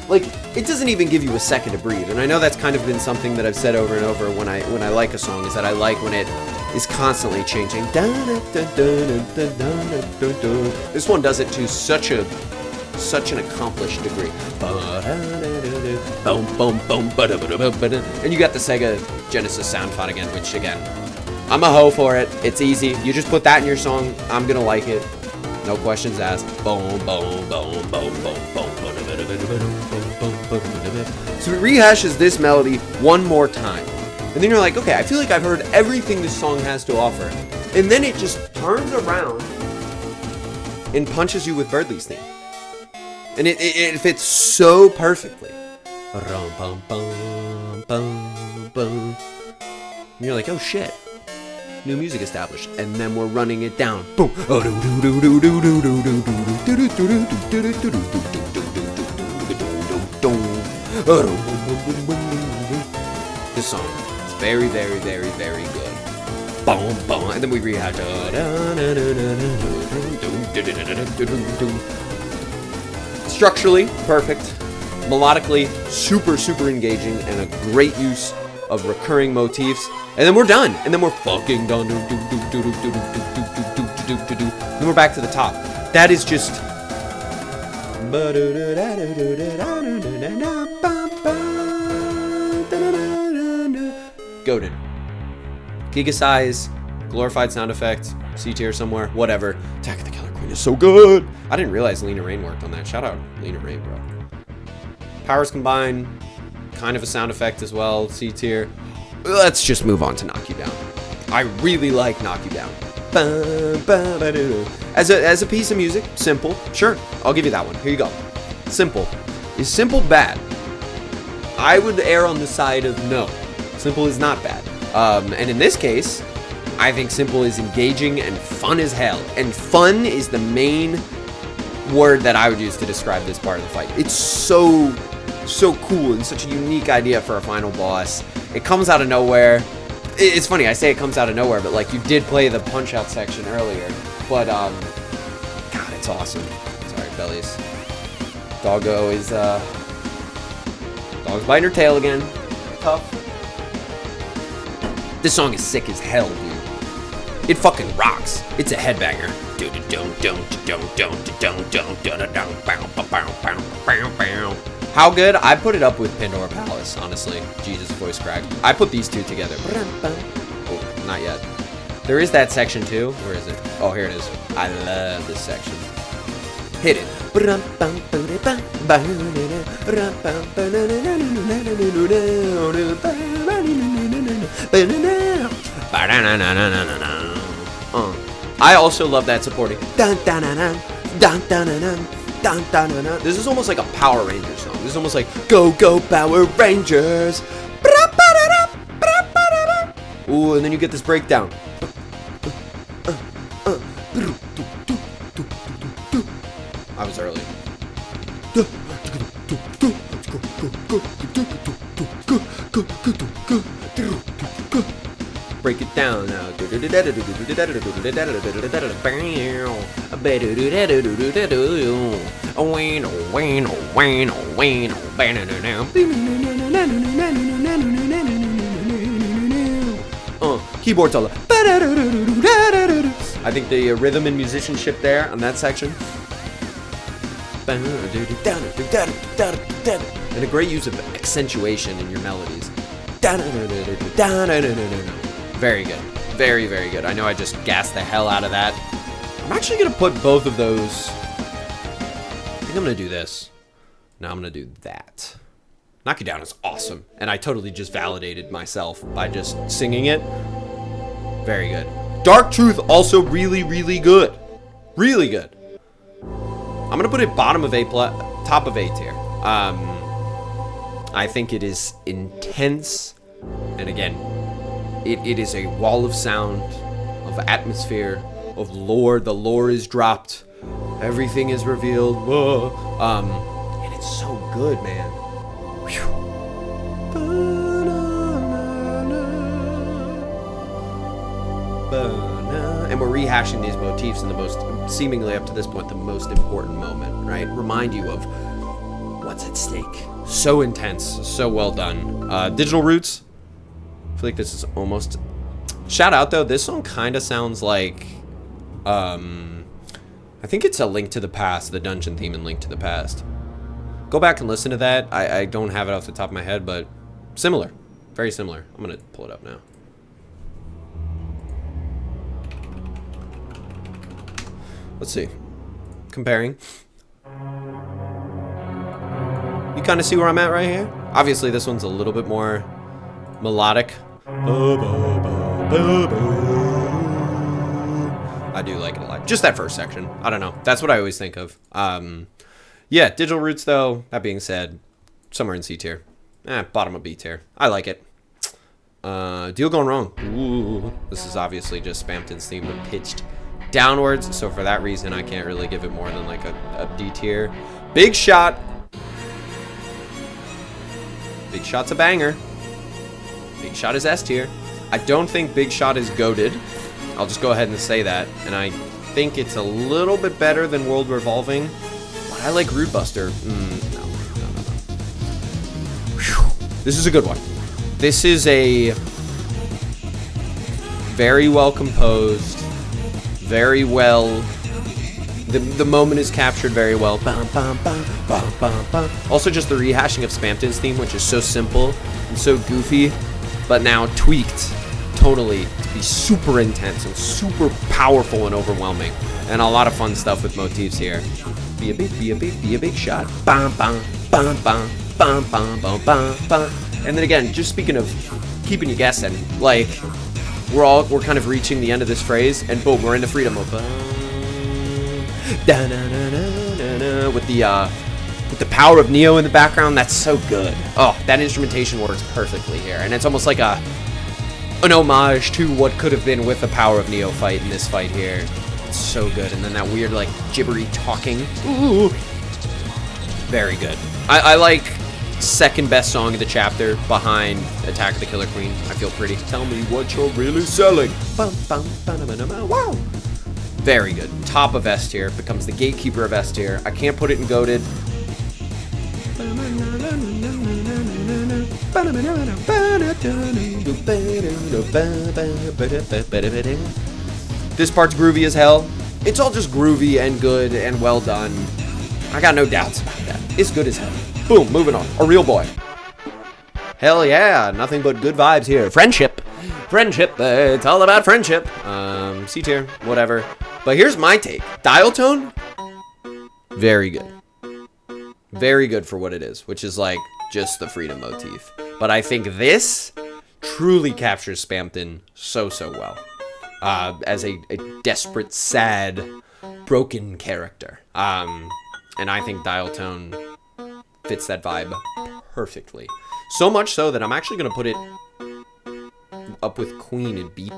Like, it doesn't even give you a second to breathe. And I know that's kind of been something that I've said over and over when I like a song, is that I like when it is constantly changing. This one does it to such an accomplished degree. And you got the Sega Genesis sound font again, which again, I'm a hoe for it. It's easy. You just put that in your song. I'm gonna like it. No questions asked. Boom, boom, boom, boom, boom, boom. So it rehashes this melody one more time. And then you're like, okay, I feel like I've heard everything this song has to offer. And then it just turns around and punches you with Birdley's theme. And it fits so perfectly. And you're like, oh shit. New music established. And then we're running it down. Boom. This song is very, very, very, very good. Boom, boom. And then we rehash. Structurally, perfect. Melodically, super, super engaging, and a great use of recurring motifs. And then we're done. And then we're fucking done. Then we're back to the top. That is just... goated. Giga size, glorified sound effect, C tier somewhere, whatever. Attack of the Killer Queen is so good. I didn't realize Lena Raine worked on that. Shout out Lena Raine, bro. Powers combined, kind of a sound effect as well, C tier. Let's just move on to Knock You Down. I really like Knock You Down. As a piece of music, simple, sure, I'll give you that one. Here you go. Simple. Is simple bad? I would err on the side of no. Simple is not bad. And in this case, I think simple is engaging and fun as hell. And fun is the main word that I would use to describe this part of the fight. It's so cool and such a unique idea for a final boss. It comes out of nowhere. It's funny, I say it comes out of nowhere, but like you did play the punch-out section earlier. But, God, it's awesome. Sorry, bellies. Doggo is, dog's biting her tail again. Tough. This song is sick as hell, dude. It fucking rocks. It's a headbanger. How good? I put it up with Pandora Palace, honestly. Jesus, voice crack. I put these two together. Oh, not yet. There is that section too. Where is it? Oh, here it is. I love this section. Hit it. I also love that supporting. This is almost like a Power Rangers song. This is almost like Go Go Power Rangers. Ooh, and then you get this breakdown. I was early. Break it down now. Keyboard solo. I think the rhythm and musicianship there on that section. And a great use of accentuation in your melodies. Very good. Very, very good. I know I just gassed the hell out of that. I'm actually going to put both of those. I think I'm going to do this. Now I'm going to do that. Knock You Down is awesome. And I totally just validated myself by just singing it. Very good. Dark Truth, also really, really good. Really good. I'm going to put it bottom of A+, top of A tier. I think it is intense. And again, it is a wall of sound, of atmosphere, of lore. The lore is dropped. Everything is revealed. Whoa. And it's so good, man. Whew. And we're rehashing these motifs in the most, seemingly up to this point, the most important moment, right? Remind you of what's at stake. So intense, so well done. Digital Roots. I feel like this is almost... Shout out, though. This song kind of sounds like... I think it's a Link to the Past, the dungeon theme in Link to the Past. Go back and listen to that. I don't have it off the top of my head, but similar. Very similar. I'm going to pull it up now. Let's see. Comparing. You kind of see where I'm at right here? Obviously, this one's a little bit more melodic. I do like it a lot. Just that first section. I don't know. That's what I always think of. Yeah, Digital Roots, though, that being said, somewhere in C tier. Bottom of B tier. I like it. Deal Gone Wrong. Ooh. This is obviously just Spampton's theme, but pitched downwards, so for that reason I can't really give it more than like a D tier. Big Shot. Big Shot's a banger. Big Shot is S tier. I don't think Big Shot is goated. I'll just go ahead and say that, and I think it's a little bit better than World Revolving, but I like Root Buster. No. Whew. This is a good one. This is a very well composed, very well. The moment is captured very well. Also, just the rehashing of Spampton's theme, which is so simple and so goofy, but now tweaked totally to be super intense and super powerful and overwhelming, and a lot of fun stuff with motifs here. Be a big shot. And then again, just speaking of keeping you guessing, like we're kind of reaching the end of this phrase, and boom, we're in the freedom mode. With the power of Neo in the background, that's so good. Oh, that instrumentation works perfectly here, and it's almost like an homage to what could have been with the power of Neo fight in this fight here. It's so good, and then that weird like gibbery talking. Ooh, very good. I like second best song of the chapter behind Attack of the Killer Queen. I Feel Pretty. Tell me what you're really selling. Wow. Very good. Top of S tier. Becomes the gatekeeper of S tier. I can't put it in goated. This part's groovy as hell. It's all just groovy and good and well done. I got no doubts about that. It's good as hell. Boom, moving on. A real boy. Hell yeah, nothing but good vibes here. Friendship. Friendship, it's all about friendship. C tier, whatever. But here's my take. Dial tone, very good. Very good for what it is, which is like just the freedom motif. But I think this truly captures Spampton so well. As a desperate, sad, broken character. And I think dial tone fits that vibe perfectly. So much so that I'm actually going to put it up with Queen in B+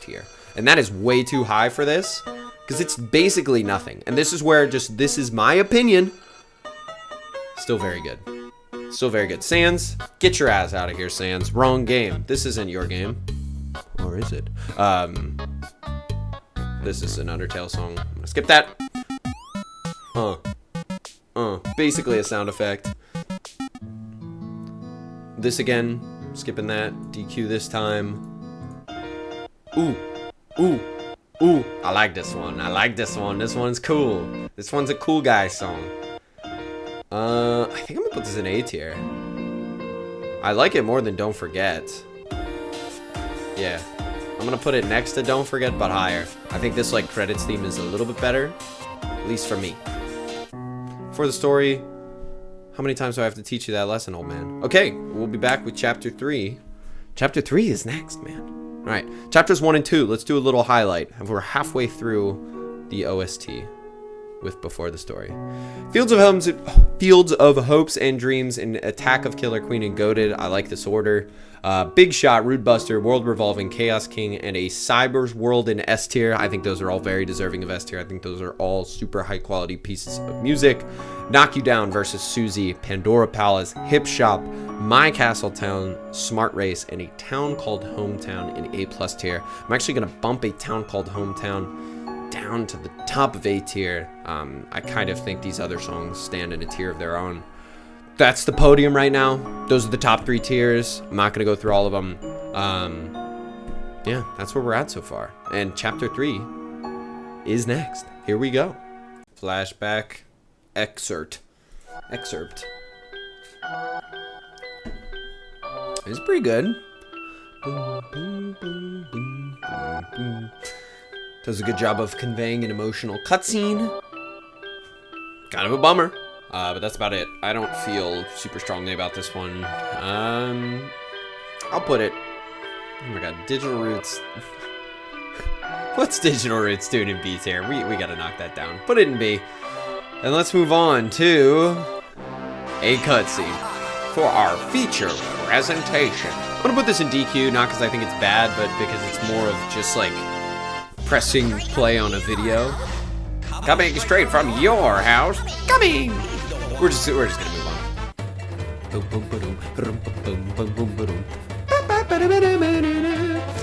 tier. And that is way too high for this, because it's basically nothing. And this is where just, this is my opinion. Still very good. Still very good. Sans, get your ass out of here, Sans. Wrong game. This isn't your game. Or is it? This is an Undertale song. I'm gonna skip that. Basically a sound effect. This again, skipping that. DQ this time. Ooh. I like this one. I like this one. This one's cool. This one's a cool guy song. I think I'm gonna put this in A tier. I like it more than Don't Forget. Yeah. I'm gonna put it next to Don't Forget, but higher. I think this like credits theme is a little bit better. At least for me. For the story, how many times do I have to teach you that lesson, old man? Okay, we'll be back with Chapter 3. Chapter 3 is next, man. right, chapters 1 and 2. Let's do a little highlight. We're halfway through the OST with Before the Story. Fields of Hopes and Dreams, and Attack of Killer Queen and Goated. I like this order. Big Shot, Rude Buster, World Revolving, Chaos King, and a Cyber's World in S tier. I think those are all very deserving of S tier. I think those are all super high quality pieces of music. Knock You Down versus Susie, Pandora Palace, Hip Shop, My Castle Town, Smart Race, and A Town Called Hometown in A+ tier. I'm actually going to bump A Town Called Hometown down to the top of A tier. I kind of think these other songs stand in a tier of their own. That's the podium right now. Those are the top 3 tiers. I'm not going to go through all of them. Yeah, that's where we're at so far. And chapter 3 is next. Here we go. Flashback excerpt. It's pretty good. Does a good job of conveying an emotional cutscene. Kind of a bummer. But that's about it. I don't feel super strongly about this one. I'll put it... Oh my god, Digital Roots. What's Digital Roots doing in B tier? We gotta knock that down. Put it in B. And let's move on to a cutscene for our feature presentation. I'm gonna put this in DQ, not because I think it's bad, but because it's more of just like pressing play on a video. Coming straight from your house. Coming! We're just gonna move on.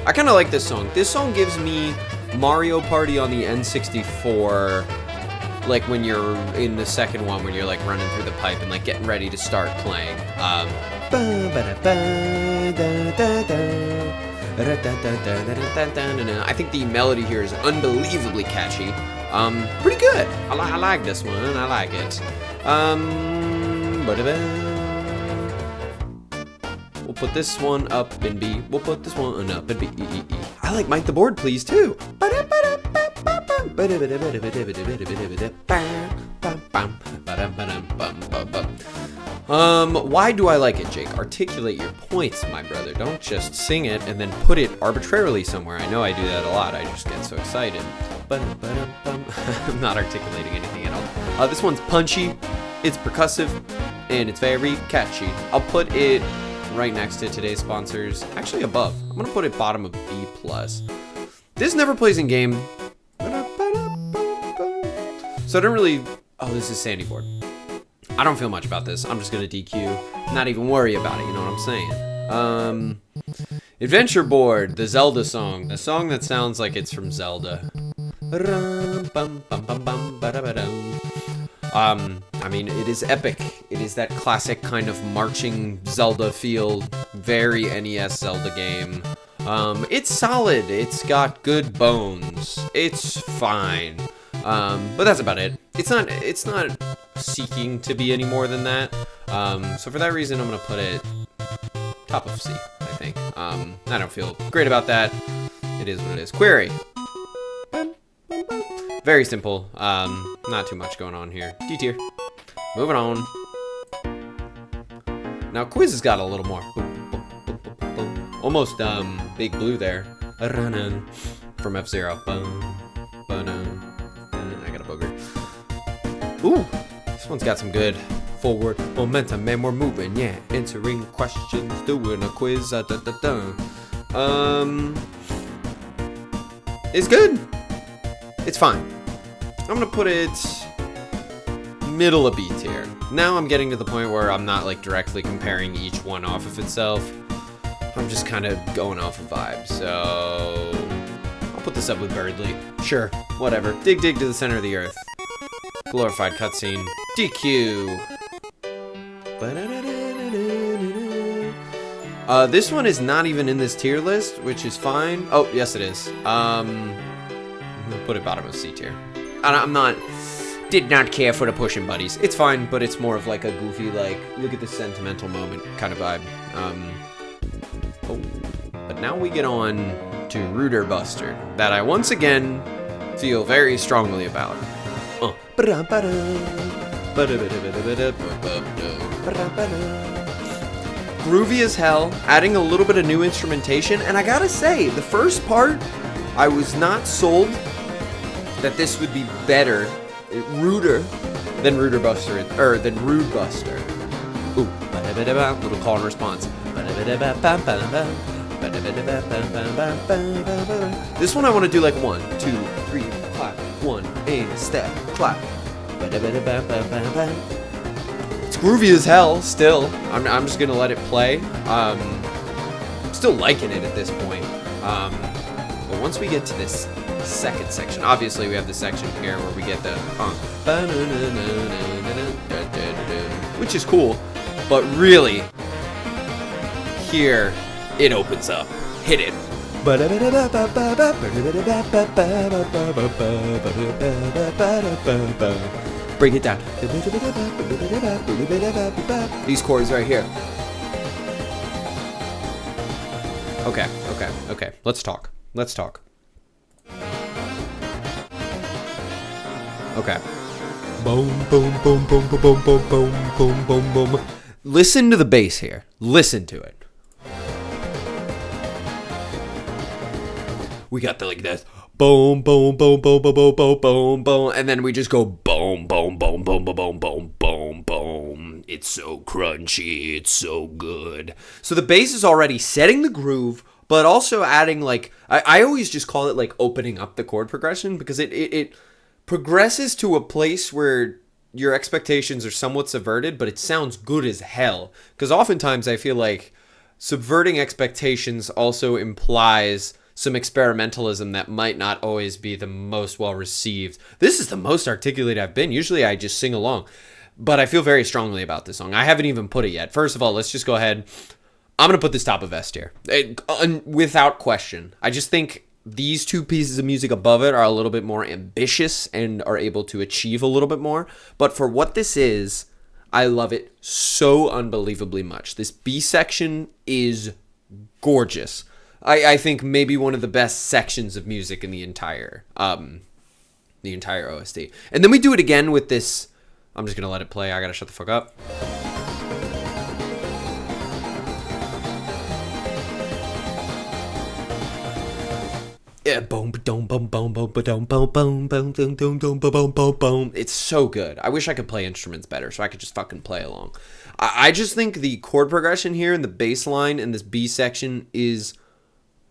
I kind of like this song. This song gives me Mario Party on the N64, like when you're in the second one, when you're like running through the pipe and like getting ready to start playing. I think the melody here is unbelievably catchy. Pretty good. I like this one. I like it. We'll put this one up in B. We'll put this one up in B. I like Mike the Board, please, too. Why do I like it, Jake? Articulate your points, my brother. Don't just sing it and then put it arbitrarily somewhere. I know I do that a lot. I just get so excited. I'm not articulating anything at all. This one's punchy, it's percussive, and it's very catchy. I'll put it right next to today's sponsors. Actually above. I'm gonna put it bottom of B+. This never plays in game. So I don't really... Oh, this is Sandy Board. I don't feel much about this. I'm just gonna DQ. Not even worry about it, you know what I'm saying? Adventure Board, the Zelda song. The song that sounds like it's from Zelda. I mean, it is epic. It is that classic kind of marching Zelda feel, very NES Zelda game. It's solid. It's got good bones. It's fine. But that's about it. It's not seeking to be any more than that. So for that reason, I'm gonna put it top of C, I think. I don't feel great about that. It is what it is. Query. Very simple. Not too much going on here. D tier. Moving on. Now Quiz has got a little more. Almost Big Blue there. From F-Zero. I got a booger. Ooh, this one's got some good forward momentum, man. We're moving, yeah. Answering questions, doing a quiz. It's good. It's fine. I'm gonna put it middle of B tier. Now I'm getting to the point where I'm not like directly comparing each one off of itself. I'm just kind of going off of vibes. So I'll put this up with Birdly. Sure, whatever. Dig to the center of the earth. Glorified cutscene. DQ. This one is not even in this tier list, which is fine. Oh, yes it is. I'm gonna put it bottom of C tier. Did not care for the pushing buddies. It's fine, but it's more of like a goofy, like, look at the sentimental moment kind of vibe. But now we get on to Rooter Buster, that I once again feel very strongly about. groovy as hell, adding a little bit of new instrumentation, and I gotta say, the first part, I was not sold that this would be better, ruder than Rude Buster. Ooh, little call and response. This one I want to do like 1, 2, 3, clap, 1, a step, clap. It's groovy as hell still. I'm just gonna let it play. Still liking it at this point. But once we get to this second section, obviously we have the section here where we get the which is cool, but really here it opens up. Hit it. Break it down. These chords right here. Okay. Let's talk. Okay. Boom, boom, boom, boom, boom, boom, boom, boom, boom, boom, boom. Listen to the bass here. Listen to it. We got the like this boom, boom, boom, boom, boom, boom, boom, boom, boom, and then we just go boom, boom, boom, boom, boom, boom, boom, boom, boom. It's so crunchy. It's so good. So the bass is already setting the groove, but also adding like I always just call it like opening up the chord progression because it progresses to a place where your expectations are somewhat subverted, but it sounds good as hell. Because oftentimes I feel like subverting expectations also implies some experimentalism that might not always be the most well received. This is the most articulate I've been. Usually I just sing along, but I feel very strongly about this song. I haven't even put it yet. First of all, let's just go ahead. I'm going to put this top of S tier. Without question. I just think these two pieces of music above it are a little bit more ambitious and are able to achieve a little bit more. But for what this is, I love it so unbelievably much. This B section is gorgeous. I think maybe one of the best sections of music in the entire OST. And then we do it again with this. I'm just going to let it play. I got to shut the fuck up. Yeah, boom, boom, boom, boom, boom, boom, boom, boom, boom, boom, boom, boom, boom, boom, boom. It's so good. I wish I could play instruments better so I could just fucking play along. I just think the chord progression here and the bass line in this B section is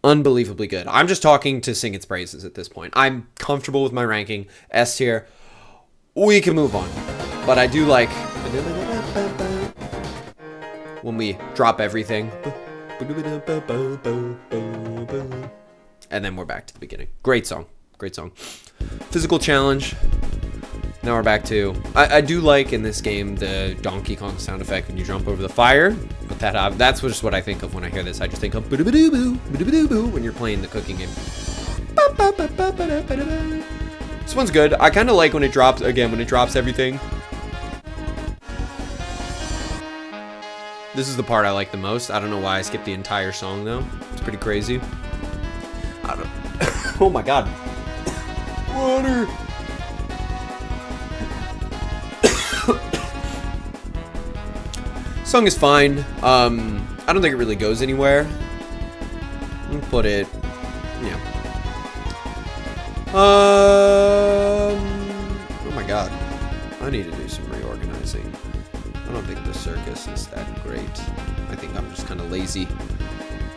unbelievably good. I'm just talking to sing its praises at this point. I'm comfortable with my ranking. S tier. We can move on. But I do like when we drop everything. And then we're back to the beginning. Great song. Physical challenge. Now we're back to... I do like in this game the Donkey Kong sound effect when you jump over the fire. But that's just what I think of when I hear this. I just think of boo when you're playing the cooking game. This one's good. I kind of like when it drops, again, when it drops everything. This is the part I like the most. I don't know why I skipped the entire song, though. It's pretty crazy. I don't... Oh my god. Water! Song is fine. I don't think it really goes anywhere. I'll put it... Yeah. Oh my god. I need to do some reorganizing. I don't think the circus is that great. I think I'm just kind of lazy.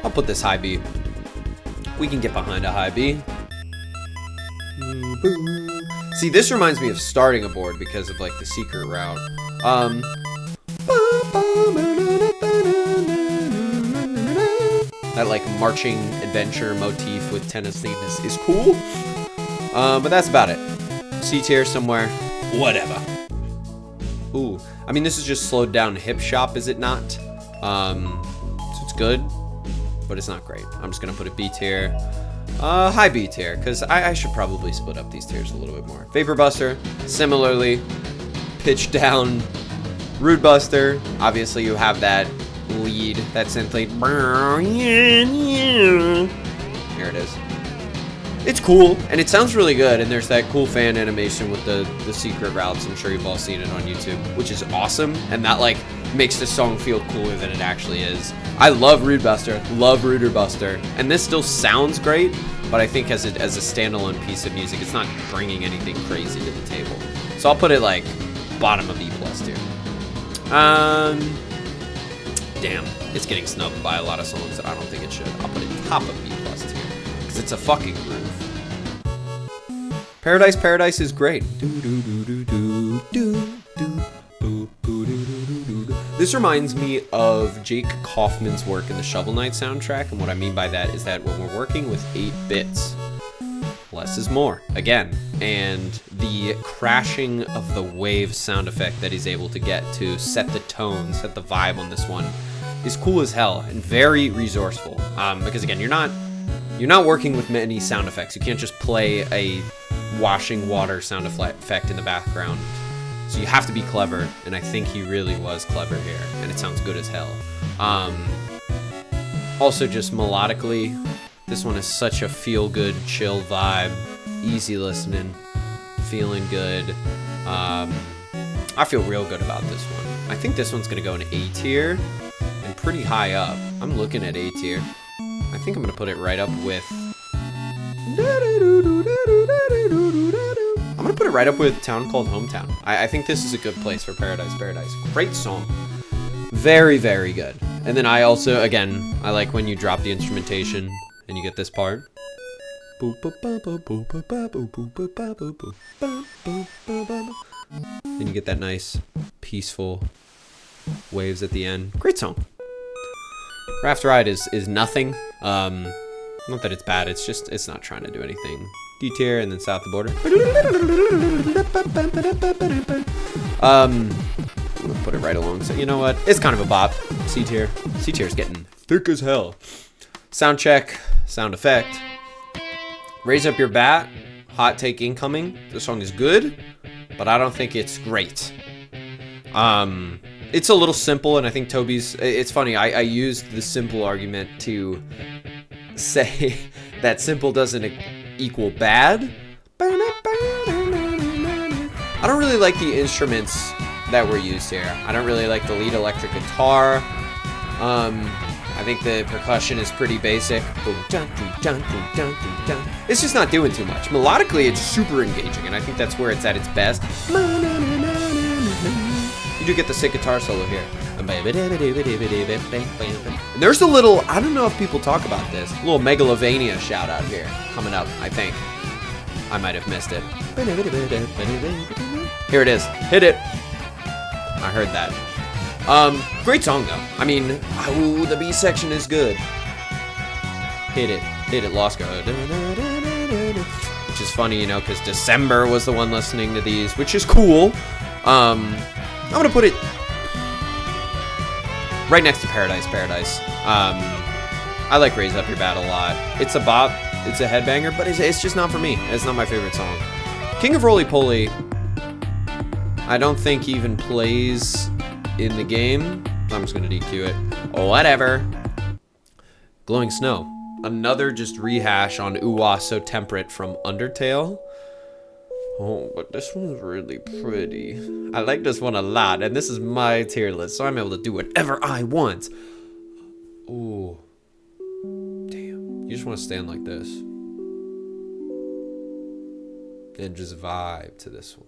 I'll put this high B. We can get behind a high B. See, this reminds me of starting a board because of like the secret route. That like marching adventure motif with Tennessee is cool. But that's about it. C tier somewhere. Whatever. Ooh. I mean, this is just slowed down hip shop, is it not? So it's good, but it's not great. I'm just gonna put a B tier. High B tier, because I should probably split up these tiers a little bit more. Vapor Buster, similarly, pitch down. Rude Buster, obviously you have that lead, that synth lead. Here it is. it's cool, and it sounds really good, and there's that cool fan animation with the secret routes. I'm sure you've all seen it on YouTube, which is awesome, and that, like, makes the song feel cooler than it actually is. I love Rude Buster, love Ruder Buster, and this still sounds great, but I think as a standalone piece of music, it's not bringing anything crazy to the table. So I'll put it, like, bottom of B+ tier. Damn, it's getting snubbed by a lot of songs that I don't think it should. I'll put it top of B+ tier, because it's a fucking groove. Paradise is great. This reminds me of Jake Kaufman's work in the Shovel Knight soundtrack, and what I mean by that is that when we're working with 8 bits, less is more, again, and the crashing of the wave sound effect that he's able to get to set the tone, set the vibe on this one is cool as hell and very resourceful, because again, you're not working with many sound effects. You can't just play a washing water sound effect in the background. So you have to be clever, and I think he really was clever here, and it sounds good as hell. Also, just melodically, this one is such a feel-good, chill vibe, easy listening, feeling good. I feel real good about this one. I think this one's gonna go in A tier, and pretty high up. I'm looking at A tier. I think I'm gonna put it right up with... I'm gonna put it right up with Town Called Hometown. I think this is a good place for Paradise. Great song. Very, very good. And then I also, again, I like when you drop the instrumentation and you get this part. Then you get that nice, peaceful waves at the end. Great song. Raft Ride is nothing. Not that it's bad, it's not trying to do anything. D tier, and then South of the Border. I'm gonna put it right along. So you know what? It's kind of a bop. C tier. C tier's getting thick as hell. Sound check, sound effect. Raise Up Your Bat. Hot take incoming. The song is good, but I don't think it's great. It's a little simple, and I think Toby's. It's funny. I used the simple argument to say that simple doesn't equal bad. I don't really like the instruments that were used here. I don't really like the lead electric guitar. I think the percussion is pretty basic. It's just not doing too much. Melodically, it's super engaging, and I think that's where it's at its best. You do get the sick guitar solo here. And there's a little, I don't know if people talk about this, a little Megalovania shout out here coming up, I think. I might have missed it. Here it is. Hit it. I heard that. Great song though. I mean, ooh, the B section is good. Hit it, Lost Go. Which is funny, you know, because December was the one listening to these, which is cool. I'm gonna put it right next to Paradise. I like Raise Up Your Bat a lot. It's a bop, it's a headbanger, but it's just not for me. It's not my favorite song. King of Roly Poly, I don't think even plays in the game. I'm just gonna DQ it. Whatever. Glowing Snow. Another just rehash on Ooh Ah So Temperate from Undertale. Oh, but this one's really pretty. I like this one a lot, and this is my tier list, so I'm able to do whatever I want. Ooh. Damn. You just want to stand like this. And just vibe to this one.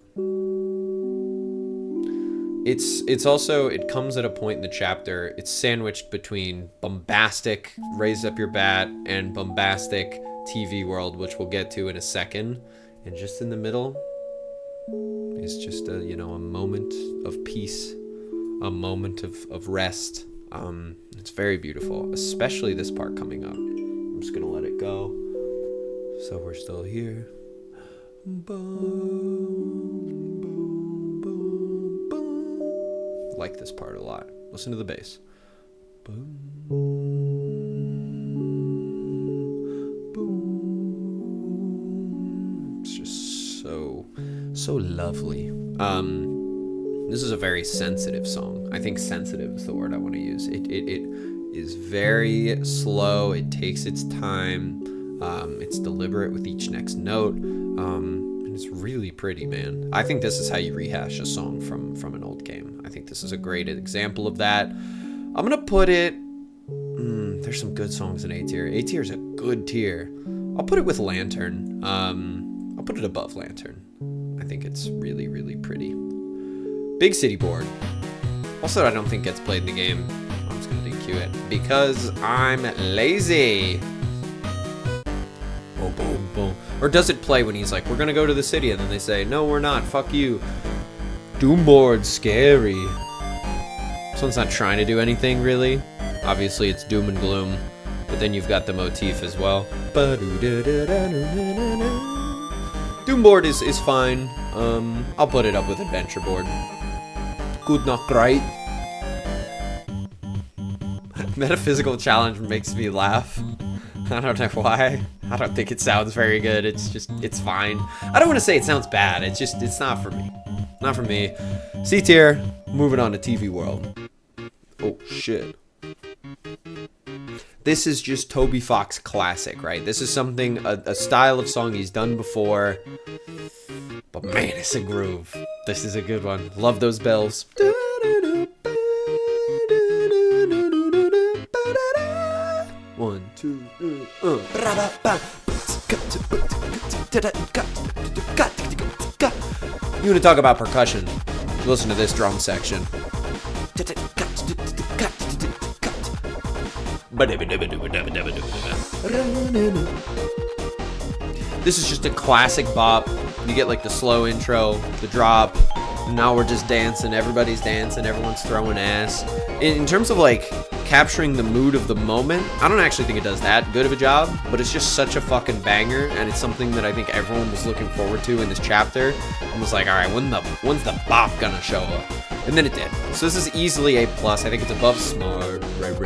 It's also, it comes at a point in the chapter, it's sandwiched between bombastic Raise Up Your Bat and bombastic TV World, which we'll get to in a second. And just in the middle is just a, you know, a moment of peace, a moment of rest. It's very beautiful, especially this part coming up. I'm just gonna let it go. So we're still here. Like this part a lot. Listen to the bass. It's just so lovely. This is a very sensitive song. I think sensitive is the word I want to use. It is very slow. It takes its time. It's deliberate with each next note. And it's really pretty, man. I think this is how you rehash a song from an old game. I think this is a great example of that. I'm gonna put it... there's some good songs in A tier. A tier is a good tier. I'll put it with Lantern. I'll put it above Lantern. I think it's really, really pretty. Big City Board. Also, I don't think gets played in the game. I'm just gonna DQ it because I'm lazy. Boom, boom, boom. Or does it play when he's like, we're gonna go to the city, and then they say, no, we're not, fuck you. Doom Board, scary. This one's not trying to do anything, really. Obviously, it's doom and gloom, but then you've got the motif as well. Doom Board is fine. I'll put it up with Adventure Board. Good, not great. Metaphysical Challenge makes me laugh. I don't know why. I don't think it sounds very good. It's fine. I don't want to say it sounds bad. It's not for me. Not for me. C tier, moving on to TV World. Oh, shit. This is just Toby Fox classic, right? This is something, a style of song he's done before. But man, it's a groove. This is a good one. Love those bells. One, two, You want to talk about percussion? Listen to this drum section. This is just a classic bop. You get like the slow intro, the drop, and now we're just dancing. Everybody's dancing, everyone's throwing ass. In terms of like capturing the mood of the moment, I don't actually think it does that good of a job, but it's just such a fucking banger, and it's something that I think everyone was looking forward to in this chapter, and was like, alright, when's the bop gonna show up? And then it did. So this is easily A+. I think it's above Smart. I'm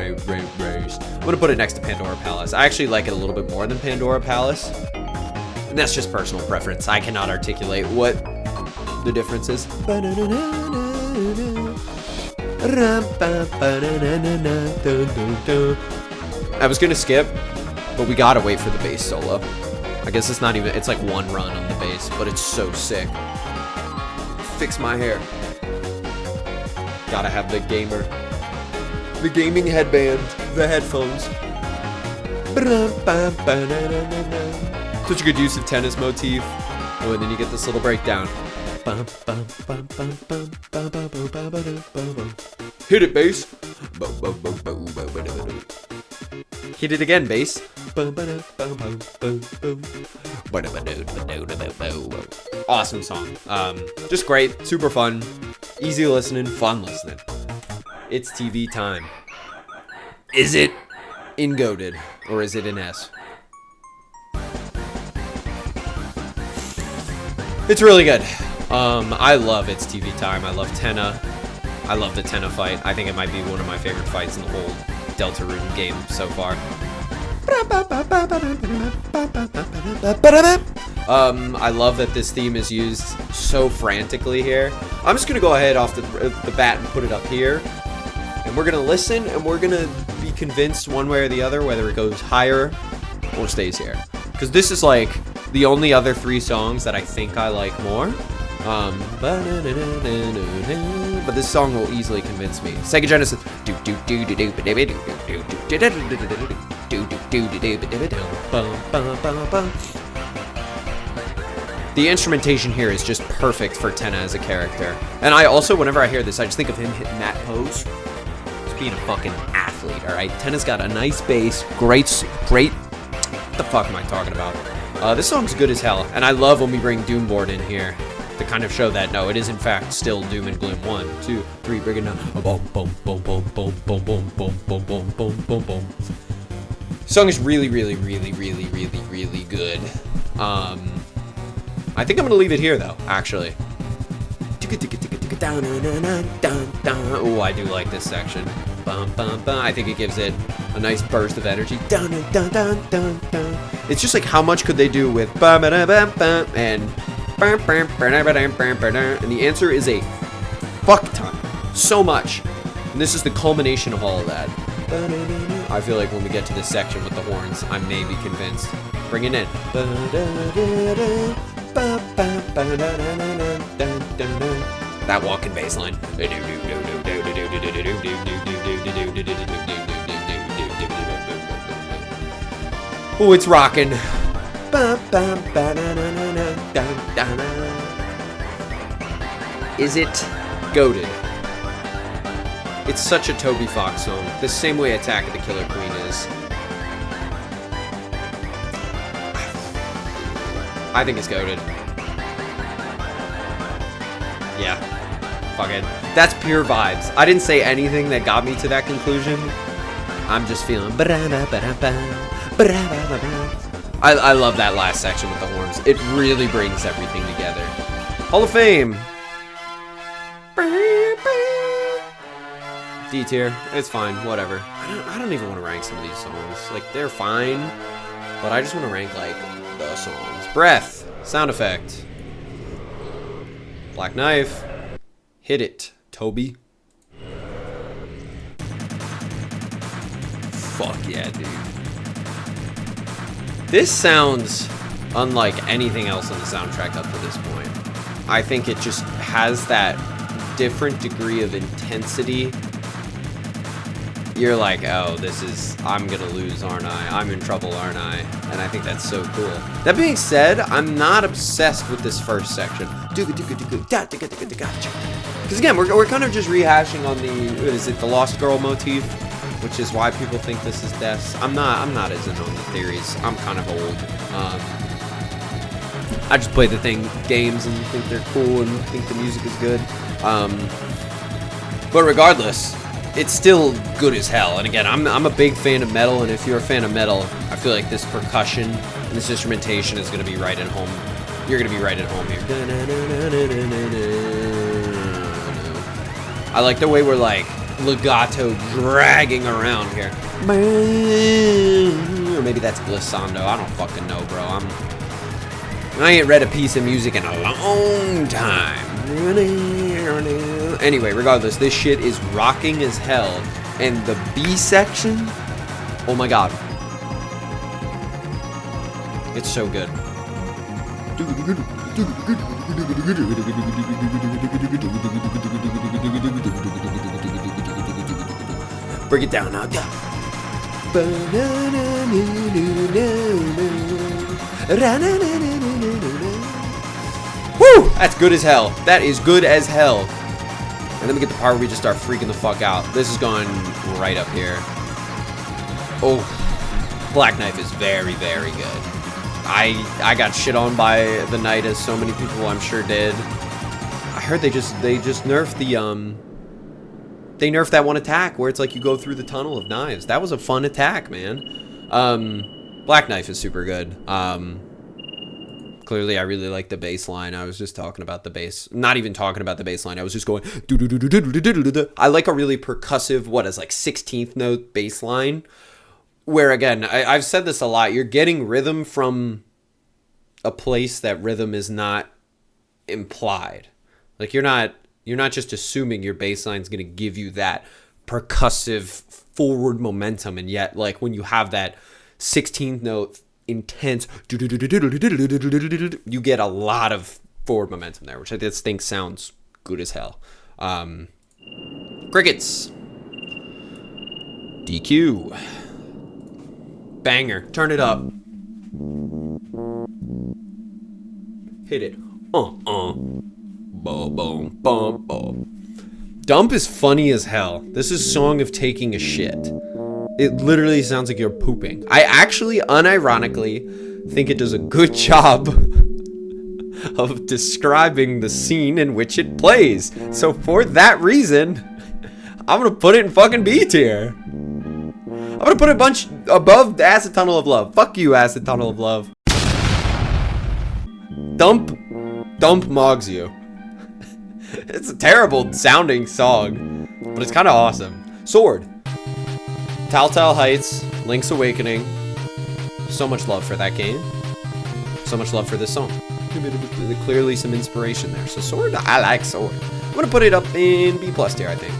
gonna put it next to Pandora Palace. I actually like it a little bit more than Pandora Palace. And that's just personal preference. I cannot articulate what the difference is. I was gonna skip, but we gotta wait for the bass solo. I guess it's not even, it's like one run on the bass, but it's so sick. Fix my hair. Gotta have the gaming headband, the headphones. Such a good use of tennis motif. Oh, and then you get this little breakdown. Hit it, bass. Hit it again, bass. Awesome song. Just great, super fun, easy listening, fun listening. It's TV time. Is it in goated or is it in S? It's really good. I love It's TV Time. I love Tenna. I love the Tenna fight. I think it might be one of my favorite fights in the whole Deltarune game so far. I love that this theme is used so frantically here. I'm just gonna go ahead off the bat and put it up here. And we're gonna listen and we're gonna be convinced one way or the other whether it goes higher or stays here. Because this is like the only other three songs that I think I like more. But this song will easily convince me. Sega Genesis. The instrumentation here is just perfect for Tenna as a character. And I also, whenever I hear this, I just think of him hitting that pose. Just being a fucking athlete, alright? Tenna's got a nice bass, great, what the fuck am I talking about? This song's good as hell, and I love when we bring Doom Board in here to kind of show that, no, it is in fact still Doom and Gloom. 1, 2, 3, bring it down. Boom, boom, boom, boom, boom, boom, boom, boom, boom, boom, boom, boom, boom. Song is really, really, really, really, really, really good. I think I'm gonna leave it here though, actually. Oh, I do like this section. I think it gives it a nice burst of energy. It's just like how much could they do with and the answer is a fuck ton. So much. And this is the culmination of all of that. I feel like when we get to this section with the horns, I may be convinced. Bring it in. That walking bass line. Oh, it's rocking. Is it goated? It's such a Toby Fox song, the same way Attack of the Killer Queen is. I think it's goated. Yeah, fuck it. That's pure vibes. I didn't say anything that got me to that conclusion. I'm just feeling. I love that last section with the horns. It really brings everything together. Hall of Fame. D tier. It's fine. Whatever. I don't even want to rank some of these songs. Like, they're fine, but I just want to rank, like, the songs. Breath. Sound effect. Black Knife. Hit it, Toby. Fuck yeah, dude. This sounds unlike anything else on the soundtrack up to this point. I think it just has that different degree of intensity. You're like, oh, this is, I'm gonna lose, aren't I? I'm in trouble, aren't I? And I think that's so cool. That being said, I'm not obsessed with this first section. Because again, we're kind of just rehashing on the, what is it, the Lost Girl motif, which is why people think this is Death's. I'm not as in on the theories. I'm kind of old. I just play the games and think they're cool and think the music is good. But regardless, it's still good as hell. And again, I'm a big fan of metal, and if you're a fan of metal, I feel like this percussion and this instrumentation is going to be right at home. You're going to be right at home here. I like the way we're like legato dragging around here. Or maybe that's glissando. I don't fucking know, bro. I ain't read a piece of music in a long time. Anyway, regardless, this shit is rocking as hell. And the B section, oh my god. It's so good. Break it down now. Woo! That's good as hell. That is good as hell. And then we get the part where we just start freaking the fuck out. This is going right up here. Oh, Black Knife is very, very good. I got shit on by the night, as so many people I'm sure did. I heard they just nerfed the they nerfed that one attack where it's like you go through the tunnel of knives. That was a fun attack, man. Black Knife is super good. Clearly, I really like the bass line. I was just talking about the bass. Not even talking about the bass line. I was just going. I like a really percussive, what is like 16th note bass line. Where again, I've said this a lot. You're getting rhythm from a place that rhythm is not implied. Like you're not just assuming your bass line's gonna give you that percussive forward momentum, and yet like when you have that 16th note intense, you get a lot of forward momentum there, which I just think sounds good as hell. Crickets. DQ. Banger. Turn it up. Hit it. Boom, boom, boom, boom. Dump is funny as hell. This is Song of Taking a Shit. It literally sounds like you're pooping. I actually, unironically, think it does a good job of describing the scene in which it plays. So for that reason, I'm gonna put it in fucking B tier. I'm gonna put it a bunch above the Acid Tunnel of Love. Fuck you, Acid Tunnel of Love. Dump mogs you. It's a terrible sounding song, but it's kind of awesome. Sword. Telltale Heights, Link's Awakening. So much love for that game. So much love for this song. Clearly some inspiration there. So Sword, I like Sword. I'm gonna put it up in B+ tier, I think.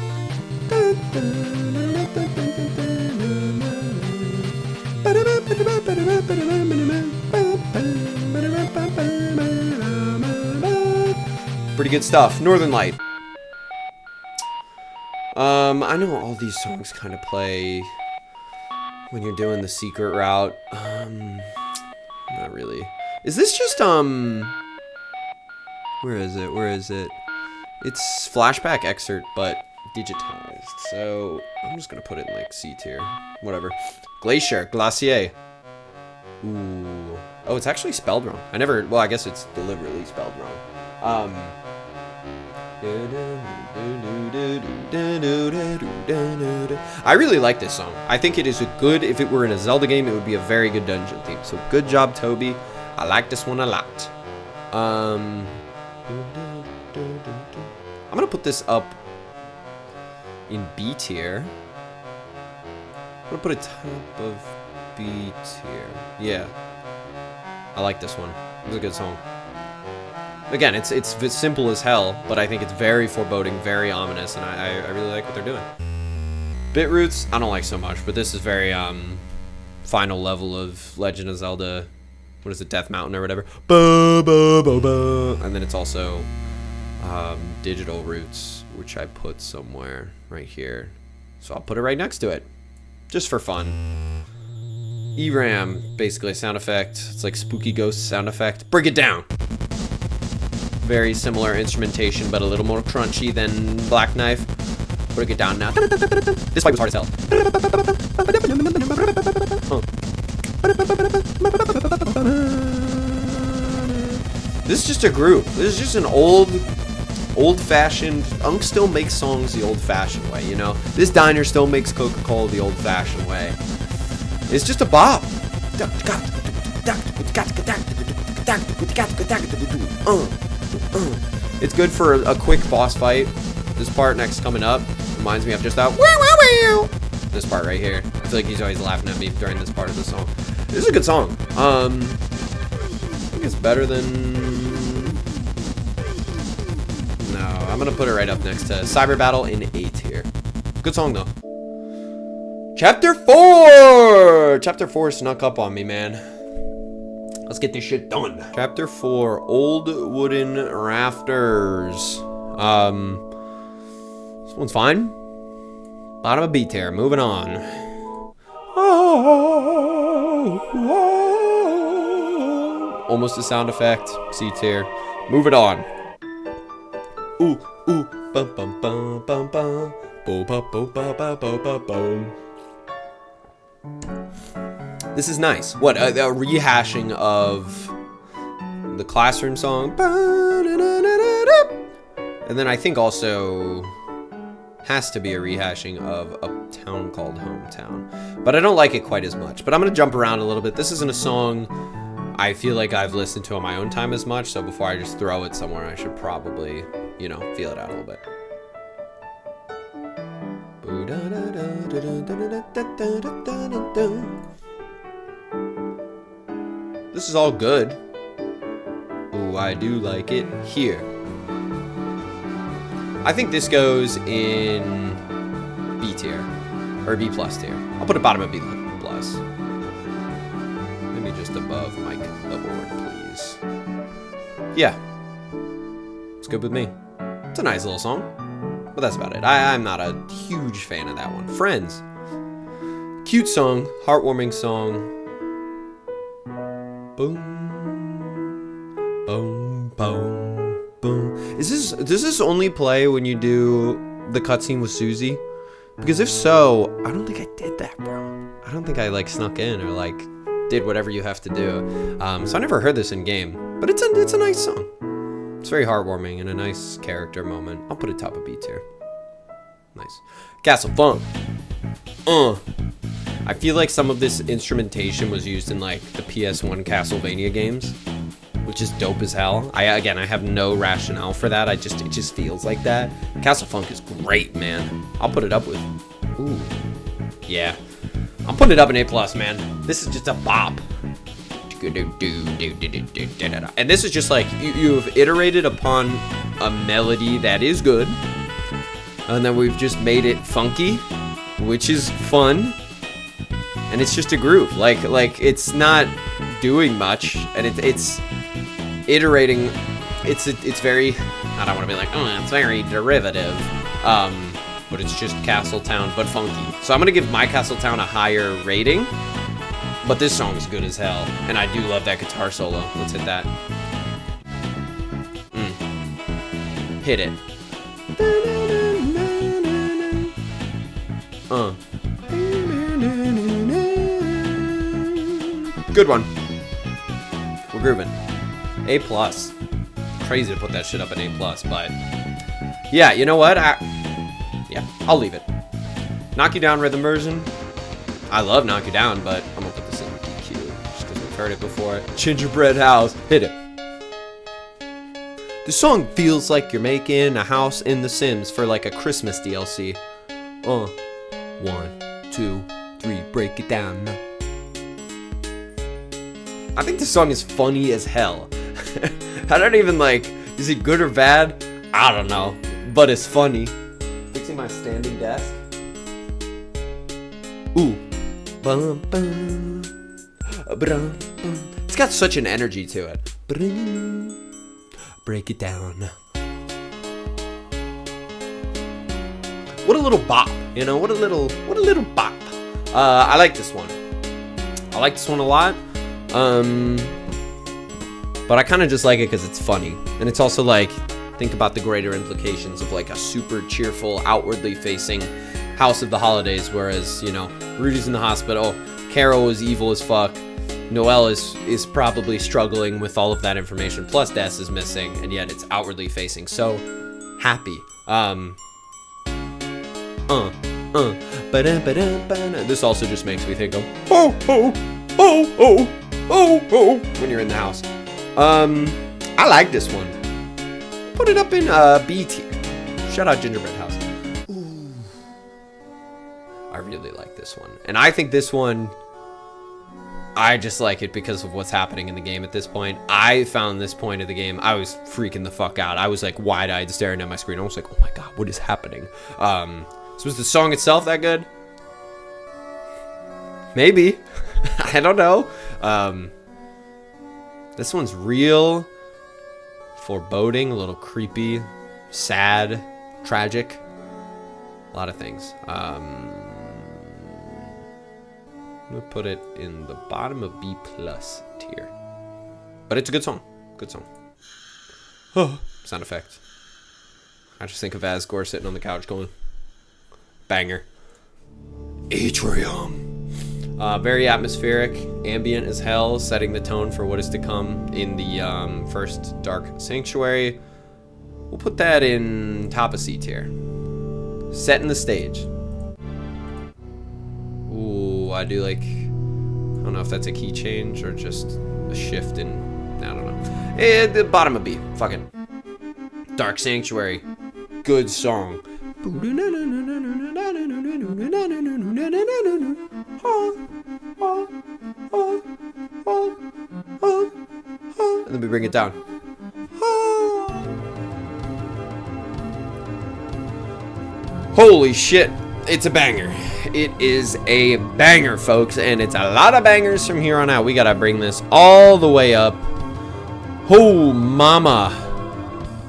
Pretty good stuff. Northern Light. I know all these songs kind of play when you're doing the secret route. Not really. Is this just, where is it? It's flashback excerpt, but digitized. So, I'm just gonna put it in, like, C tier. Whatever. Glacier. Ooh. Oh, it's actually spelled wrong. Well, I guess it's deliberately spelled wrong. I really like this song. I think it is a good, if it were in a Zelda game, it would be a very good dungeon theme. So good job, Toby. I like this one a lot. I'm gonna put this up in B tier. I'm gonna put it top of B tier. Yeah. I like this one. It's a good song. Again, it's simple as hell, but I think it's very foreboding, very ominous, and I really like what they're doing. Bit Roots, I don't like so much, but this is very final level of Legend of Zelda. What is it, Death Mountain or whatever? And then it's also Digital Roots, which I put somewhere right here. So I'll put it right next to it, just for fun. ERAM, basically a sound effect. It's like spooky ghost sound effect. Break it down. Very similar instrumentation, but a little more crunchy than Black Knife. Break it down now. This fight was hard as hell. This is just a groove. This is just an old-fashioned. Unk still makes songs the old-fashioned way, you know. This diner still makes Coca-Cola the old-fashioned way. It's just a bop. It's good for a quick boss fight. This part next coming up reminds me of just that. This part right here. I feel like he's always laughing at me during this part of the song. This is a good song. I think it's better than. No, I'm gonna put it right up next to Cyber Battle in A tier. Good song though. Chapter 4! Chapter 4 snuck up on me, man. Let's get this shit done. Chapter 4, Old Wooden Rafters. This one's fine. Bottom of B tier. Moving on. Almost a sound effect. C tier. Moving on. Ooh, ooh, bum, bum, bum, bum, bum. Bo, ba, bo, ba, ba, bo, ba, bo. This is nice. What, a rehashing of the Classroom song. And then I think also has to be a rehashing of A Town Called Hometown. But I don't like it quite as much. But I'm going to jump around a little bit. This isn't a song I feel like I've listened to on my own time as much. So before I just throw it somewhere, I should probably, you know, feel it out a little bit. This is all good. Ooh, I do like it here. I think this goes in B tier. Or B plus tier. I'll put it bottom of B plus. Maybe just above my board, please. Yeah. It's good with me. It's a nice little song. But that's about it. I'm not a huge fan of that one. Friends. Cute song. Heartwarming song. Boom. Boom. Boom. Boom. Does this only play when you do the cutscene with Susie? Because if so, I don't think I did that, bro. I don't think I like snuck in or like did whatever you have to do. So I never heard this in game. But it's a nice song. It's very heartwarming and a nice character moment. I'll put it top of B tier. Nice. Castle Funk. I feel like some of this instrumentation was used in like the PS1 Castlevania games, which is dope as hell. I have no rationale for that. It just feels like that. Castle Funk is great, man. I'll put it up with. Ooh. Yeah. I'm putting it up in A+, man. This is just a bop. And this is just like, you've iterated upon a melody that is good, and then we've just made it funky, which is fun, and it's just a groove. Like it's not doing much, and it's iterating. It's very I don't want to be like, oh, it's very derivative. But it's just Castletown, but funky. So I'm gonna give My Castletown a higher rating. But this song is good as hell, and I do love that guitar solo. Let's hit that. Hit it. Good one. We're grooving. A+. Crazy to put that shit up in A+, but yeah, you know what? Yeah, I'll leave it. Knock You Down rhythm version. I love Knock You Down, but I'm gonna put this in EQ just because we've heard it before. Gingerbread House. Hit it. The song feels like you're making a house in The Sims for like a Christmas DLC. 1, 2, 3, break it down now. I think the song is funny as hell. I don't even like, is it good or bad? I don't know, but it's funny. Fixing my standing desk. Ooh. Bum, bum, brum, bum. It's got such an energy to it. Break it down. What a little bop, you know? What a little bop. I like this one. I like this one a lot. But I kind of just like it because it's funny, and it's also like, think about the greater implications of like a super cheerful, outwardly facing House of the Holidays, whereas, you know, Rudy's in the hospital, Carol is evil as fuck, Noelle is probably struggling with all of that information, plus Des is missing, and yet it's outwardly facing. So happy. This also just makes me think of when you're in the house. I like this one. Put it up in B tier. Shout out Gingerbread House. Ooh. I really like this one. And I think this one, I just like it because of what's happening in the game at this point. I found this point of the game, I was freaking the fuck out. I was like wide-eyed staring at my screen. I was like, oh my god, what is happening? So was the song itself that good? Maybe. I don't know. This one's real foreboding, a little creepy, sad, tragic, a lot of things. I'm gonna put it in the bottom of B+ tier, but it's a good song. Good song. Oh, sound effect. I just think of Asgore sitting on the couch going, banger. Atrium. Very atmospheric, ambient as hell, setting the tone for what is to come in the first Dark Sanctuary. We'll put that in top of C tier. Setting the stage. Ooh, I do like, I don't know if that's a key change or just a shift in, I don't know. The bottom of B, fuck it. Dark Sanctuary, good song. And then we bring it down. Holy shit, it's a banger. It is a banger, folks, and it's a lot of bangers from here on out. We gotta bring this all the way up. Oh, mama.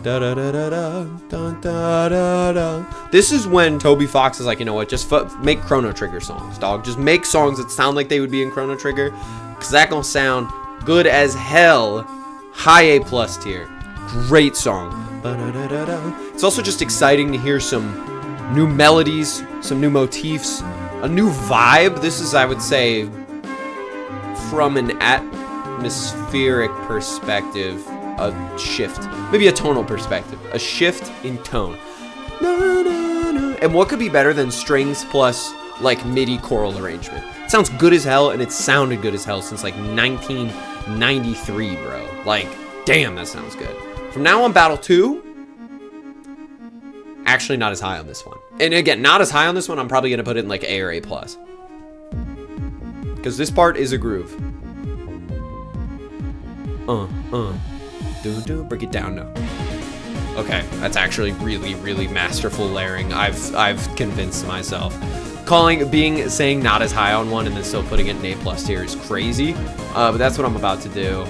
Da, da, da, da, da, da, da, da, da. This is when Toby Fox is like, you know what, just make Chrono Trigger songs, dog. Just make songs that sound like they would be in Chrono Trigger, because that gonna sound good as hell. High A+ tier. Great song. It's also just exciting to hear some new melodies, some new motifs, a new vibe. This is, I would say, from an atmospheric perspective, a shift, maybe a tonal perspective, a shift in tone. And what could be better than strings plus like MIDI choral arrangement? It sounds good as hell, and it's sounded good as hell since like 1993, bro. Like, damn, that sounds good. From now on, Battle 2, actually not as high on this one. And again, not as high on this one, I'm probably gonna put it in like A or A+. Because this part is a groove. Break it down now. Okay, that's actually really, really masterful layering. I've convinced myself. Saying not as high on one and then still putting it in A+ tier is crazy. But that's what I'm about to do.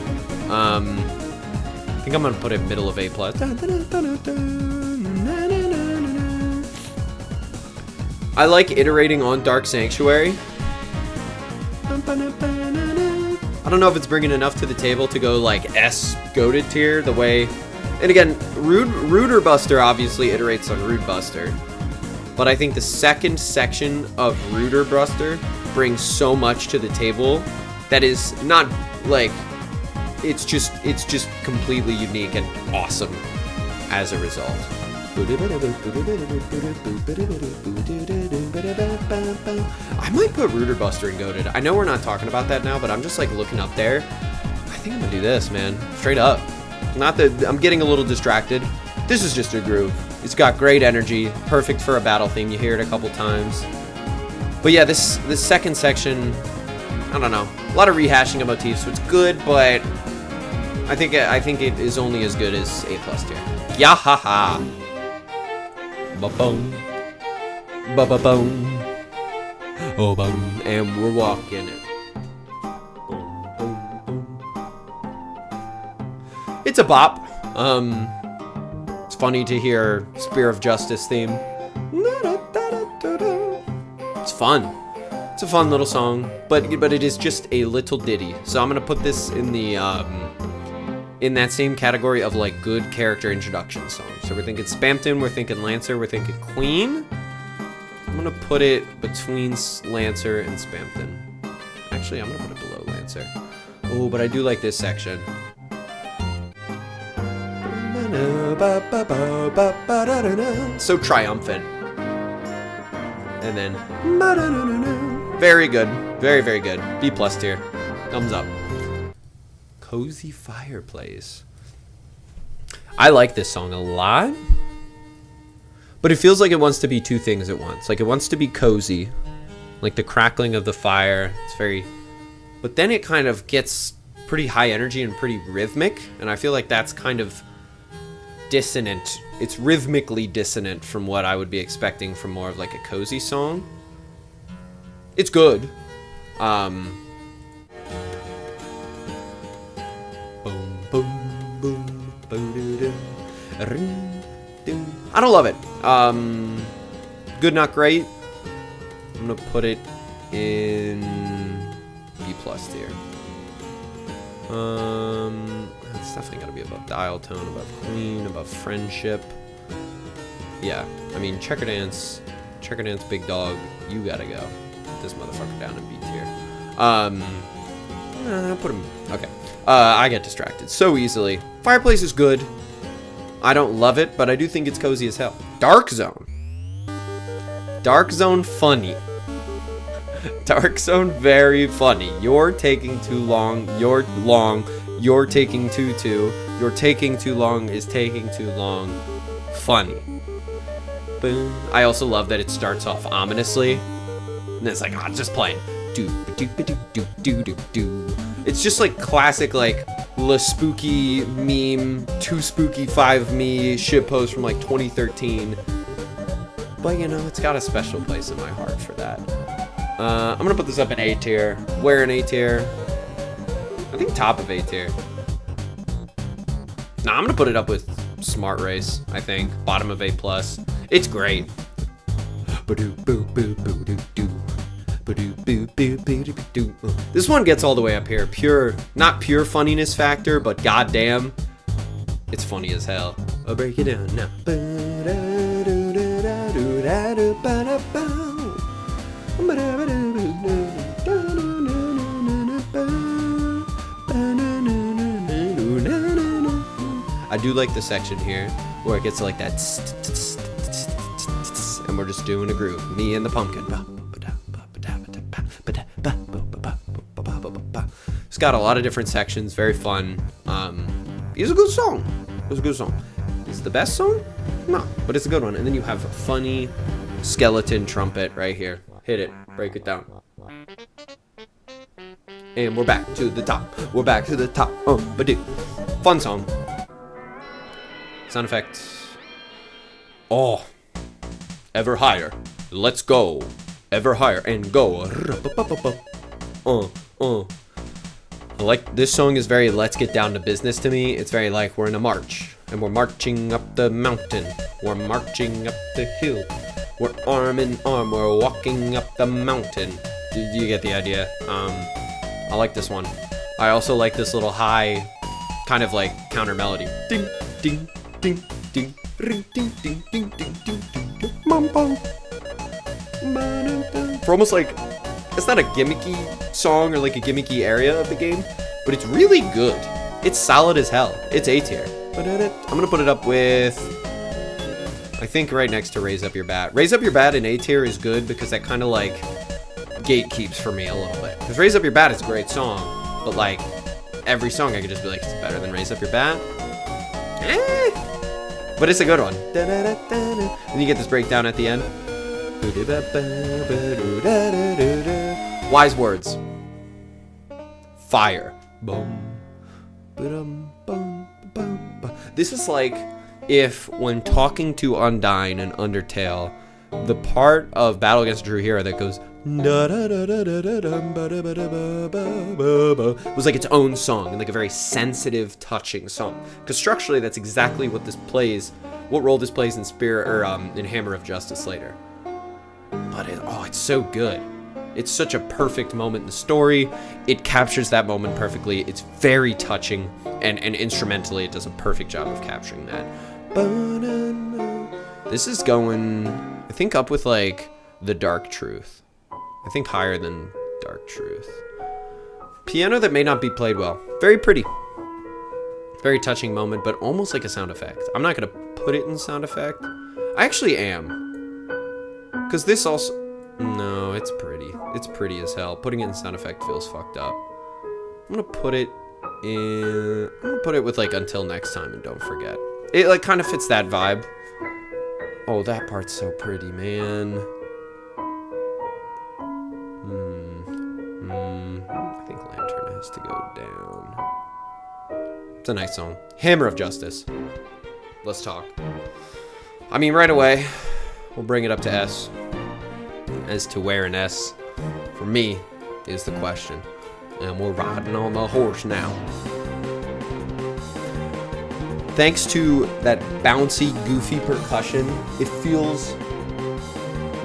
think I'm gonna put it middle of A+. I like iterating on Dark Sanctuary. I don't know if it's bringing enough to the table to go like S goated tier the way. And again, Rooter Buster obviously iterates on Rude Buster, but I think the second section of Rooter Buster brings so much to the table that is not like it's just completely unique and awesome as a result. I might put Rooter Buster in goated. I know we're not talking about that now, but I'm just like looking up there. I think I'm gonna do this, man. Straight up. Not that I'm getting a little distracted. This is just a groove. It's got great energy, perfect for a battle theme. You hear it a couple times. But yeah, this second section, I don't know, a lot of rehashing of motifs, so it's good, but I think it is only as good as A+ tier. Yeah, ha ha. Ba-boom. Ba-ba-boom. Oh, boom. And we're walking it. It's a bop. It's funny to hear Spear of Justice theme. It's fun. It's a fun little song, but it is just a little ditty. So I'm gonna put this in the in that same category of like good character introduction songs. So we're thinking Spamton, we're thinking Lancer, we're thinking Queen. I'm gonna put it between Lancer and Spamton. Actually, I'm gonna put it below Lancer. Oh, but I do like this section. So triumphant. And then very good. Very, very good. B+ tier. Thumbs up. Cozy Fireplace. I like this song a lot, but it feels like it wants to be two things at once. Like it wants to be cozy, like the crackling of the fire. It's very, but then it kind of gets pretty high energy and pretty rhythmic, and I feel like that's kind of dissonant. It's rhythmically dissonant from what I would be expecting from more of like a cozy song. It's good. Boom, boom, boom, boom, I don't love it. Good, not great. I'm gonna put it in B+ tier. It's definitely gotta be above Dial Tone, above Queen, above Friendship. Yeah, I mean Checker Dance, Big Dog, you gotta go. Put this motherfucker down in B tier. Put him. Okay. I get distracted so easily. Fireplace is good. I don't love it, but I do think it's cozy as hell. Dark Zone. Dark Zone funny. Dark Zone very funny. You're taking too long. You're long. You're taking too. You're taking too long is taking too long. Funny. Boom. I also love that it starts off ominously. And it's like, just playing. It's just like classic, like, La Spooky meme, Too Spooky 5 me shitpost from like 2013. But you know, it's got a special place in my heart for that. I'm gonna put this up in A tier. Where in A tier? I think top of A tier. Nah, I'm gonna put it up with Smart Race, I think. Bottom of A+. It's great. This one gets all the way up here. Pure, not pure funniness factor, but goddamn, it's funny as hell. I'll break it down now. I do like the section here where it gets like that, and we're just doing a groove. Me and the pumpkin. It's got a lot of different sections, very fun. It's a good song. It was a good song. Is it the best song? No, but it's a good one. And then you have a funny skeleton trumpet right here. Hit it, break it down. And we're back to the top. We're back to the top. But dude, fun song. Sound effect. Oh, ever higher. Let's go. Ever higher and go. Like, this song is very let's get down to business to me. It's very like we're in a march and we're marching up the mountain. We're marching up the hill. We're arm in arm. We're walking up the mountain. You get the idea. I like this one. I also like this little high kind of like counter melody. Ding, ding, ding, ding, ding, ding, ding, ding, ding, ding, ding. For almost like, it's not a gimmicky song or like a gimmicky area of the game, but it's really good. It's solid as hell. It's A tier. I'm gonna put it up with, I think right next to Raise Up Your Bat. Raise Up Your Bat in A tier is good because that kind of like gatekeeps for me a little bit. Because Raise Up Your Bat is a great song, but like every song I could just be like, it's better than Raise Up Your Bat. But it's a good one. And you get this breakdown at the end. Wise words. Fire. This is like if when talking to Undyne in Undertale, the part of Battle Against a True Hero that goes was like its own song and like a very sensitive, touching song. Because structurally, that's exactly what this plays, what role this plays in Spirit or in Hammer of Justice later. But it's so good. It's such a perfect moment in the story. It captures that moment perfectly. It's very touching, and instrumentally, it does a perfect job of capturing that. This is going, I think, up with like The Dark Truth. I think higher than Dark Truth. Piano that may not be played well. Very pretty. Very touching moment, but almost like a sound effect. I'm not going to put it in sound effect. I actually am. Because this also... No, it's pretty. It's pretty as hell. Putting it in sound effect feels fucked up. I'm going to put it in... I'm going to put it with like Until Next Time and Don't Forget. It like kind of fits that vibe. Oh, that part's so pretty, man. I think Lantern has to go down. It's a nice song. Hammer of Justice. Let's talk. I mean, right away, we'll bring it up to S. As to where an S, for me, is the question. And we're riding on the horse now. Thanks to that bouncy, goofy percussion, it feels...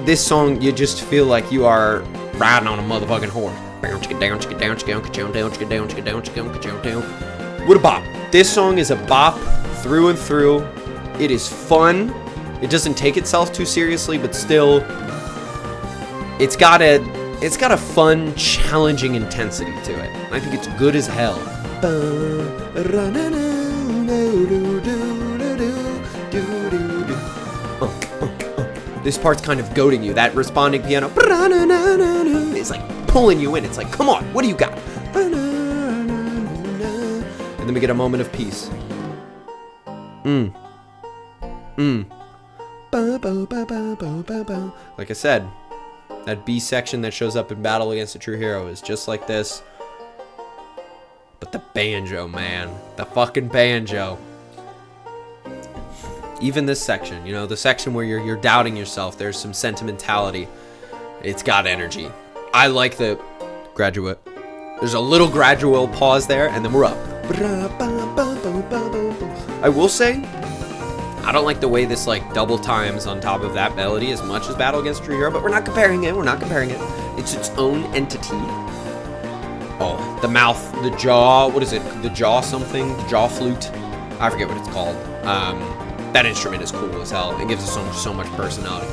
This song, you just feel like you are riding on a motherfucking horse. What a bop. This song is a bop through and through. It is fun. It doesn't take itself too seriously, but still... It's got a fun, challenging intensity to it. I think it's good as hell. This part's kind of goading you. That responding piano is like pulling you in. It's like, come on, what do you got? And then we get a moment of peace. Like I said, that B section that shows up in Battle Against a True Hero is just like this. But the banjo, man. The fucking banjo. Even this section, you know, the section where you're doubting yourself, there's some sentimentality. It's got energy. I like the graduate. There's a little gradual pause there, and then we're up. I will say, I don't like the way this like double times on top of that melody as much as Battle Against True Hero, but we're not comparing it. It's its own entity. Oh, the mouth, the jaw, what is it? The jaw something? The jaw flute? I forget what it's called. That instrument is cool as hell. It gives the song so much personality.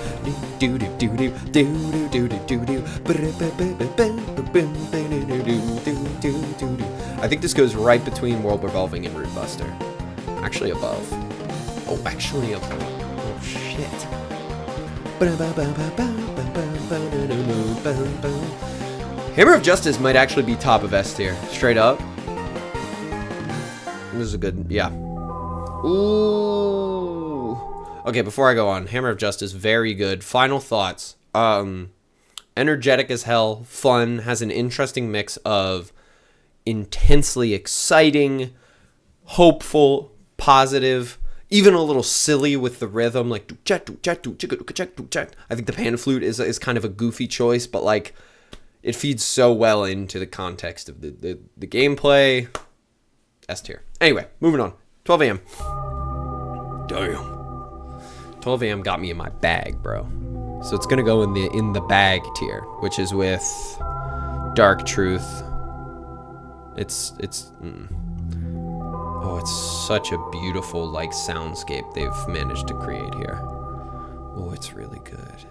I think this goes right between World Revolving and Root Buster. Actually above. Oh, actually above. Oh, shit. Hammer of Justice might actually be top of S tier. Straight up. This is a good, yeah. Ooh. Okay, before I go on, Hammer of Justice, very good. Final thoughts. Energetic as hell, fun, has an interesting mix of intensely exciting, hopeful, positive, even a little silly with the rhythm, like I think the pan flute is kind of a goofy choice, but like it feeds so well into the context of the gameplay. S tier. Anyway, moving on. 12 a.m. Damn. 12 a.m. got me in my bag, bro. So it's gonna go in the bag tier, which is with Dark Truth. It's such a beautiful like soundscape they've managed to create here. Oh, it's really good.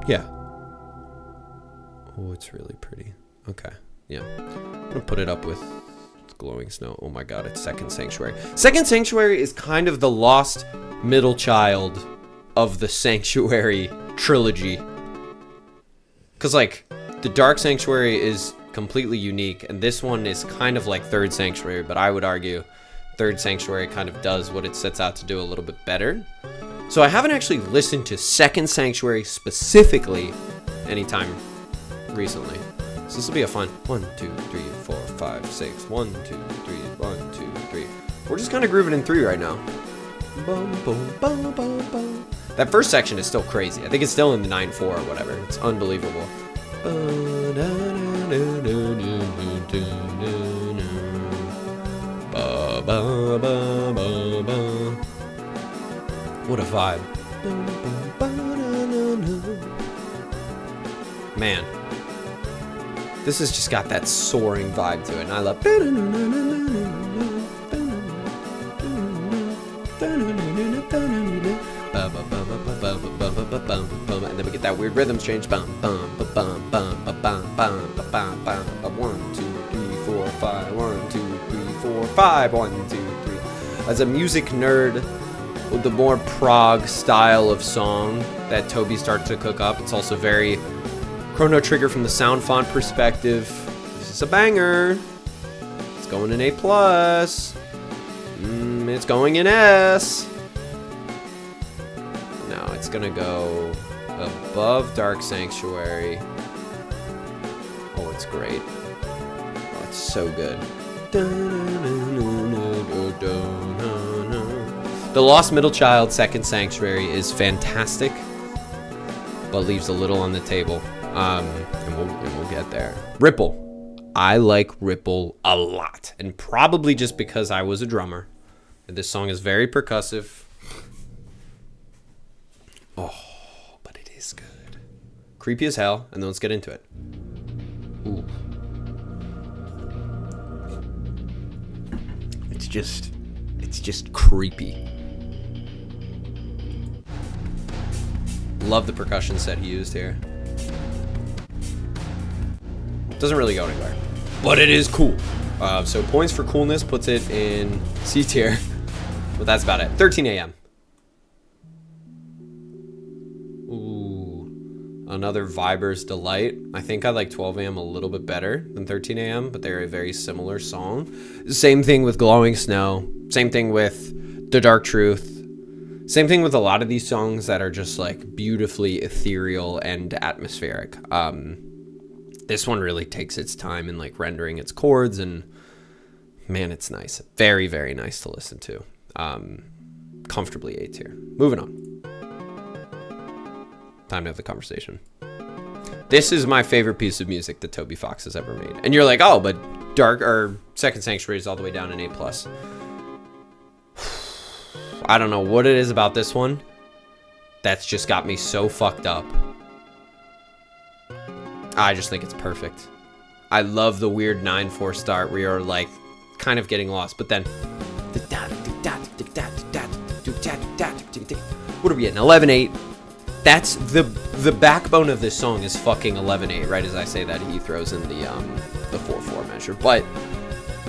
Yeah. Oh, it's really pretty. Okay. Yeah. I'm gonna put it up with Glowing Snow. Oh my god, it's Second Sanctuary. Second Sanctuary is kind of the lost middle child of the Sanctuary trilogy. Because, like, the Dark Sanctuary is completely unique, and this one is kind of like Third Sanctuary, but I would argue Third Sanctuary kind of does what it sets out to do a little bit better. So I haven't actually listened to Second Sanctuary specifically anytime recently. So this will be a fun 1, 2, 3, 4, 5, 6. 1, 2, 3, 1, 2, 3. We're just kind of grooving in 3 right now. That first section is still crazy. I think it's still in the 9/4 or whatever. It's unbelievable. What a vibe. Man. This has just got that soaring vibe to it, and I love. And then we get that weird rhythms change. 1, 2, 3, 4, 5. 1, 2, 3, 4, 5. 1, 2, 3. As a music nerd, with the more prog style of song that Toby started to cook up, it's also very Chrono Trigger from the sound font perspective. This is a banger. It's going in A+. It's going in S. No, it's gonna go above Dark Sanctuary. Oh, it's great. Oh, it's so good. The Lost Middle Child Second Sanctuary is fantastic, but leaves a little on the table. And we'll get there. Ripple. I like Ripple a lot, and probably just because I was a drummer. This song is very percussive. Oh, but it is good. Creepy as hell, and then let's get into it. Ooh. It's just creepy. Love the percussion set he used here. Doesn't really go anywhere, but it is cool. So points for coolness puts it in C tier, but that's about it. 13 a.m. Ooh, another Viber's Delight. I think I like 12 a.m. a little bit better than 13 a.m., but they're a very similar song. Same thing with Glowing Snow. Same thing with The Dark Truth. Same thing with a lot of these songs that are just like beautifully ethereal and atmospheric. This one really takes its time in like rendering its chords, and man, it's nice. Very, very nice to listen to. Comfortably A tier. Moving on. Time to have the conversation. This is my favorite piece of music that Toby Fox has ever made. And you're like, oh, but Second Sanctuary is all the way down in A+. I don't know what it is about this one that's just got me so fucked up. I just think it's perfect. I love the weird 9/4 start where you're like kind of getting lost, but then what are we getting? 11/8. That's the backbone of this song is fucking 11/8. Right as I say that, he throws in the 4/4 measure. But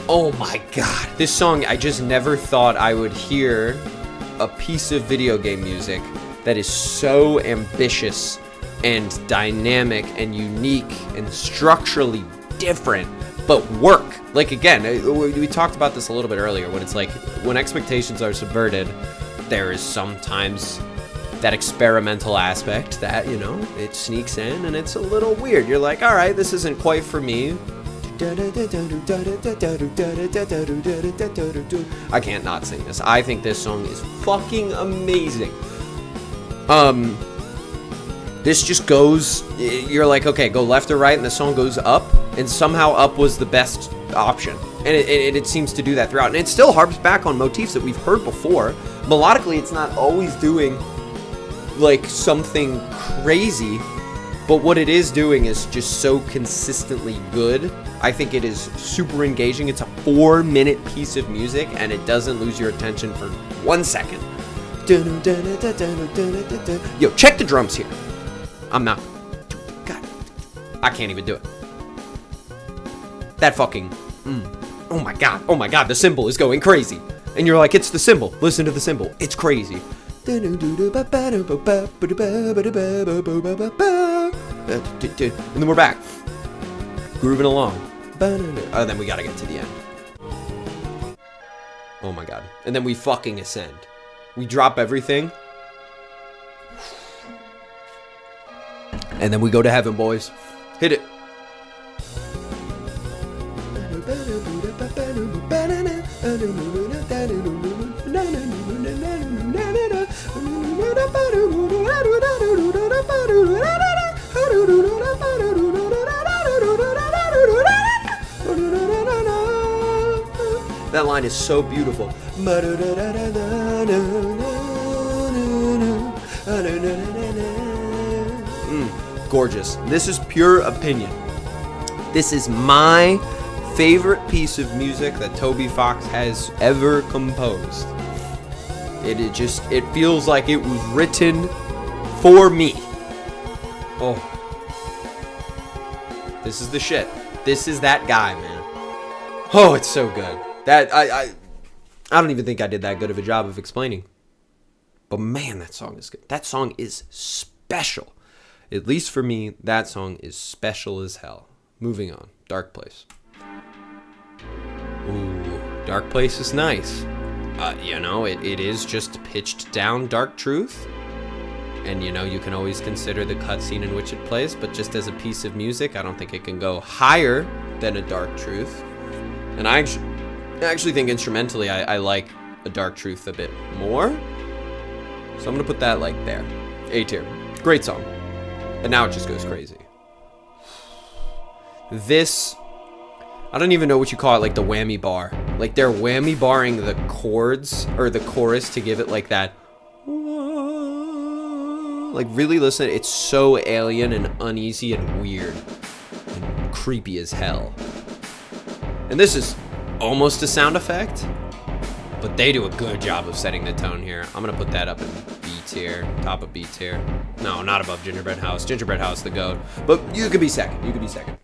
oh my god, this song, I just never thought I would hear a piece of video game music that is so ambitious and dynamic and unique and structurally different, but work. Like, again, we talked about this a little bit earlier, when it's like, when expectations are subverted, there is sometimes that experimental aspect that, you know, it sneaks in and it's a little weird. You're like, all right, this isn't quite for me. I can't not sing this. I think this song is fucking amazing. This just goes, you're like, okay, go left or right, and the song goes up, and somehow up was the best option. And it seems to do that throughout. And it still harps back on motifs that we've heard before. Melodically, it's not always doing, like, something crazy, but what it is doing is just so consistently good. I think it is super engaging. It's a 4-minute piece of music, and it doesn't lose your attention for 1 second. Yo, check the drums here. I'm not. God, I can't even do it. That fucking. Oh my god. Oh my god. The cymbal is going crazy. And you're like, it's the cymbal. Listen to the cymbal. It's crazy. And then we're back. Grooving along. Oh, then we gotta get to the end. Oh my god. And then we fucking ascend. We drop everything. And then we go to heaven, boys. Hit it. That line is so beautiful. Gorgeous. This is pure opinion. This is my favorite piece of music that Toby Fox has ever composed. It feels like it was written for me. Oh. This is the shit. This is that guy, man. Oh, it's so good. That I don't even think I did that good of a job of explaining. But man, that song is good. That song is special. At least for me, that song is special as hell. Moving on. Dark Place. Ooh, Dark Place is nice. It is just pitched down Dark Truth. And, you can always consider the cutscene in which it plays. But just as a piece of music, I don't think it can go higher than a Dark Truth. And I actually think instrumentally, I like a Dark Truth a bit more. So I'm going to put that, like, there. A tier. Great song. And now it just goes crazy. This, I don't even know what you call it, like the whammy bar. Like they're whammy barring the chords or the chorus to give it like that. Like really listen, it's so alien and uneasy and weird and creepy as hell. And this is almost a sound effect, but they do a good job of setting the tone here. I'm gonna put that up in B tier, top of B tier. No, not above Gingerbread House. Gingerbread House, the GOAT. But you could be second. You could be second.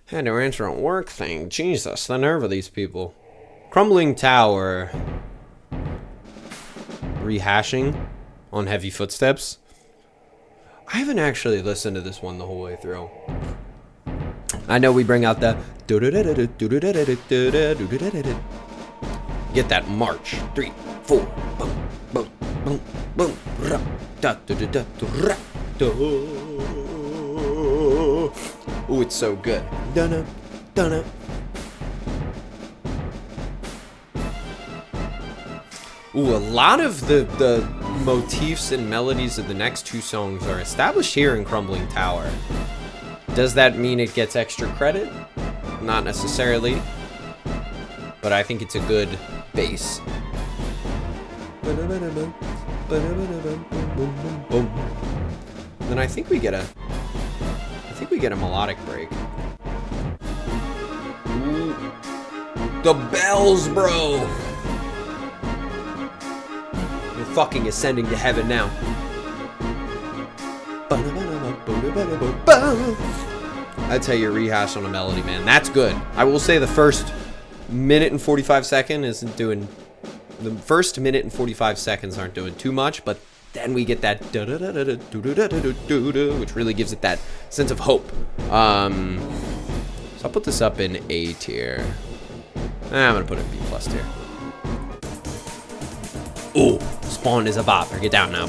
Had to answer a work thing. Jesus, the nerve of these people. Crumbling Tower. Rehashing on Heavy Footsteps. I haven't actually listened to this one the whole way through. I know we bring out the get that march. 3, 4, boom, boom, boom, boom, da da da da da. Ooh, it's so good. Dunna, dunna. Ooh, a lot of the motifs and melodies of the next two songs are established here in Crumbling Tower. Does that mean it gets extra credit? Not necessarily. But I think it's a good base. Then I think we get a melodic break. Ooh. The bells, bro! We're fucking ascending to heaven now. That's how you rehash on a melody, man. That's good. I will say the first minute and 45 seconds isn't doing... The first minute and 45 seconds aren't doing too much, but then we get that which really gives it that sense of hope. So I'll put this up in A tier. I'm gonna put it in B+ tier. Ooh, Spawn is a bopper. Get down now.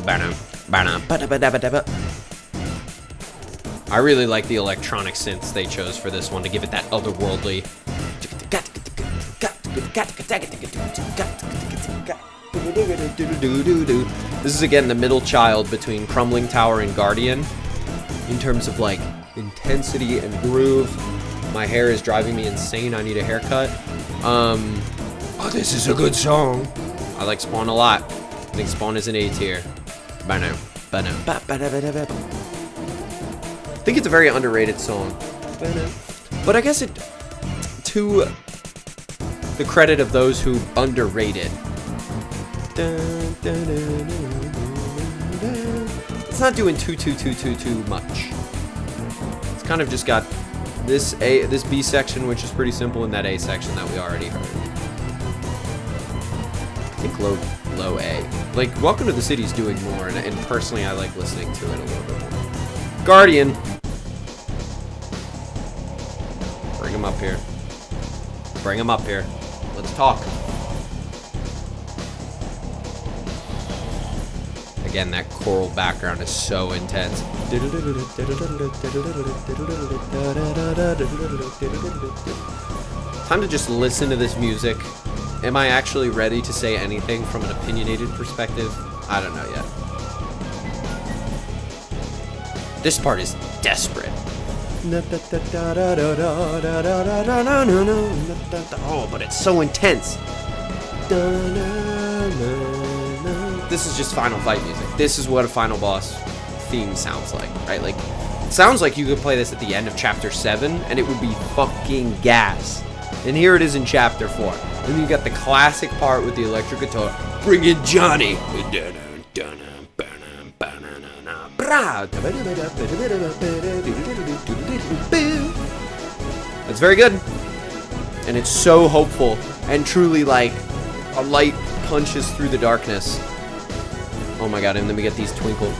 I really like the electronic synths they chose for this one to give it that otherworldly. This is again the middle child between Crumbling Tower and Guardian in terms of like intensity and groove. My hair is driving me insane. I need a haircut. Oh, this is a good song. I like Spawn a lot. I think Spawn is an A tier. I think it's a very underrated song. But I guess it, to the credit of those who underrate it, it's not doing too much. It's kind of just got this B section, which is pretty simple, and that A section that we already heard. I think low A. Like, Welcome to the City is doing more, and personally, I like listening to it a little bit more. Guardian. Bring him up here. Bring him up here. Let's talk. Again, that choral background is so intense. Time to just listen to this music. Am I actually ready to say anything from an opinionated perspective? I don't know yet. This part is desperate. Oh, but it's so intense. This is just Final Fight music. This is what a final boss theme sounds like, right? Like, it sounds like you could play this at the end of Chapter 7, and it would be fucking gas. And here it is in Chapter 4. And then you got the classic part with the electric guitar. Bring in Johnny. It's very good. And it's so hopeful. And truly like a light punches through the darkness. Oh my god, and then we get these twinkle.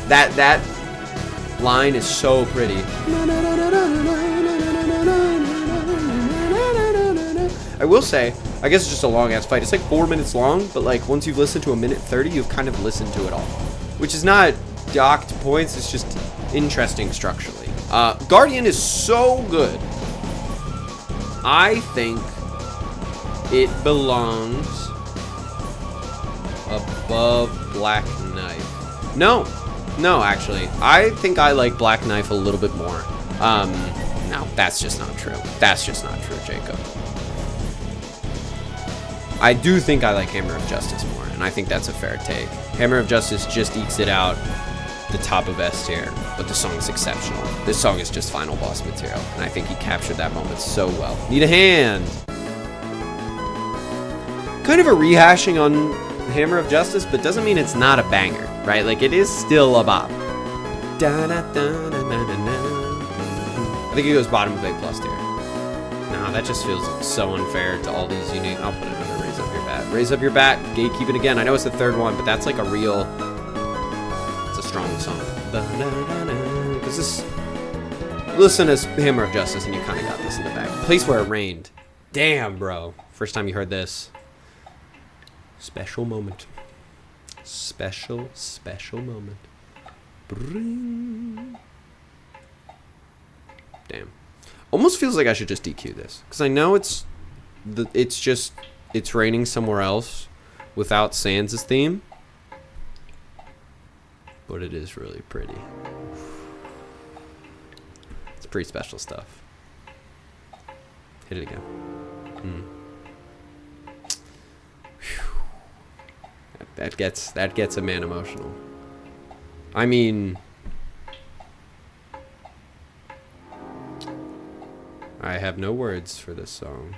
That line is so pretty. I will say, I guess it's just a long ass fight. It's like 4 minutes long, but like once you've listened to 1:30, you've kind of listened to it all. Which is not docked points, it's just interesting structurally. Guardian is so good. I think it belongs above Black Knife. No, actually. I think I like Black Knife a little bit more. No, that's just not true. That's just not true, Jacob. I do think I like Hammer of Justice more, and I think that's a fair take. Hammer of Justice just ekes it out the top of S tier, but the song is exceptional. This song is just final boss material, and I think he captured that moment so well. Need a hand! Kind of a rehashing on Hammer of Justice, but doesn't mean it's not a banger, right? Like, it is still a bop. I think it goes bottom of A+ tier. No, that just feels so unfair to all these unique... I'll put it under Raise Up Your Bat. Raise Up Your Bat, gatekeep it again. I know it's the third one, but that's like a real... It's a strong song. Because this... Listen to Hammer of Justice and you kind of got this in the back. Place Where It Rained. Damn, bro. First time you heard this. Special moment. Special moment. Damn. Almost feels like I should just DQ this. Because I know it's raining somewhere else without Sans' theme. But it is really pretty. It's pretty special stuff. Hit it again. That gets a man emotional. I mean, I have no words for this song.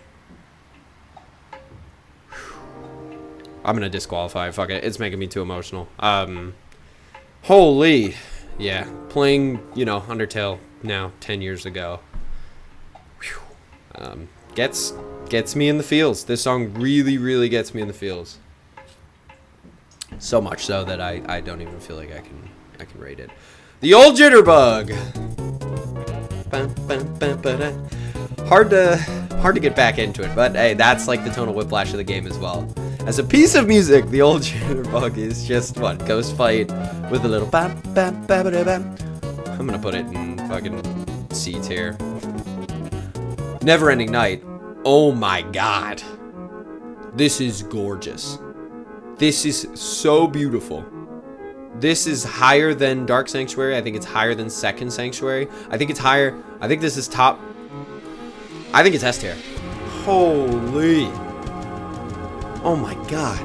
I'm gonna disqualify. Fuck it. It's making me too emotional. Holy. Yeah. Playing, Undertale now 10 years ago. Gets me in the feels. This song really, really gets me in the feels. So much so that I don't even feel like I can rate it. The Old Jitterbug. Hard to get back into it, but hey, that's like the tonal whiplash of the game as well. As a piece of music, the Old Jitterbug is just what? Ghost fight with a little bam bam bam bam bam. I'm gonna put it in fucking C tier. Never Ending Night. Oh my god. This is gorgeous. This is so beautiful. This is higher than Dark Sanctuary. I think it's higher than Second Sanctuary. I think it's higher. I think this is top. I think it's S tier. Holy. Oh my god.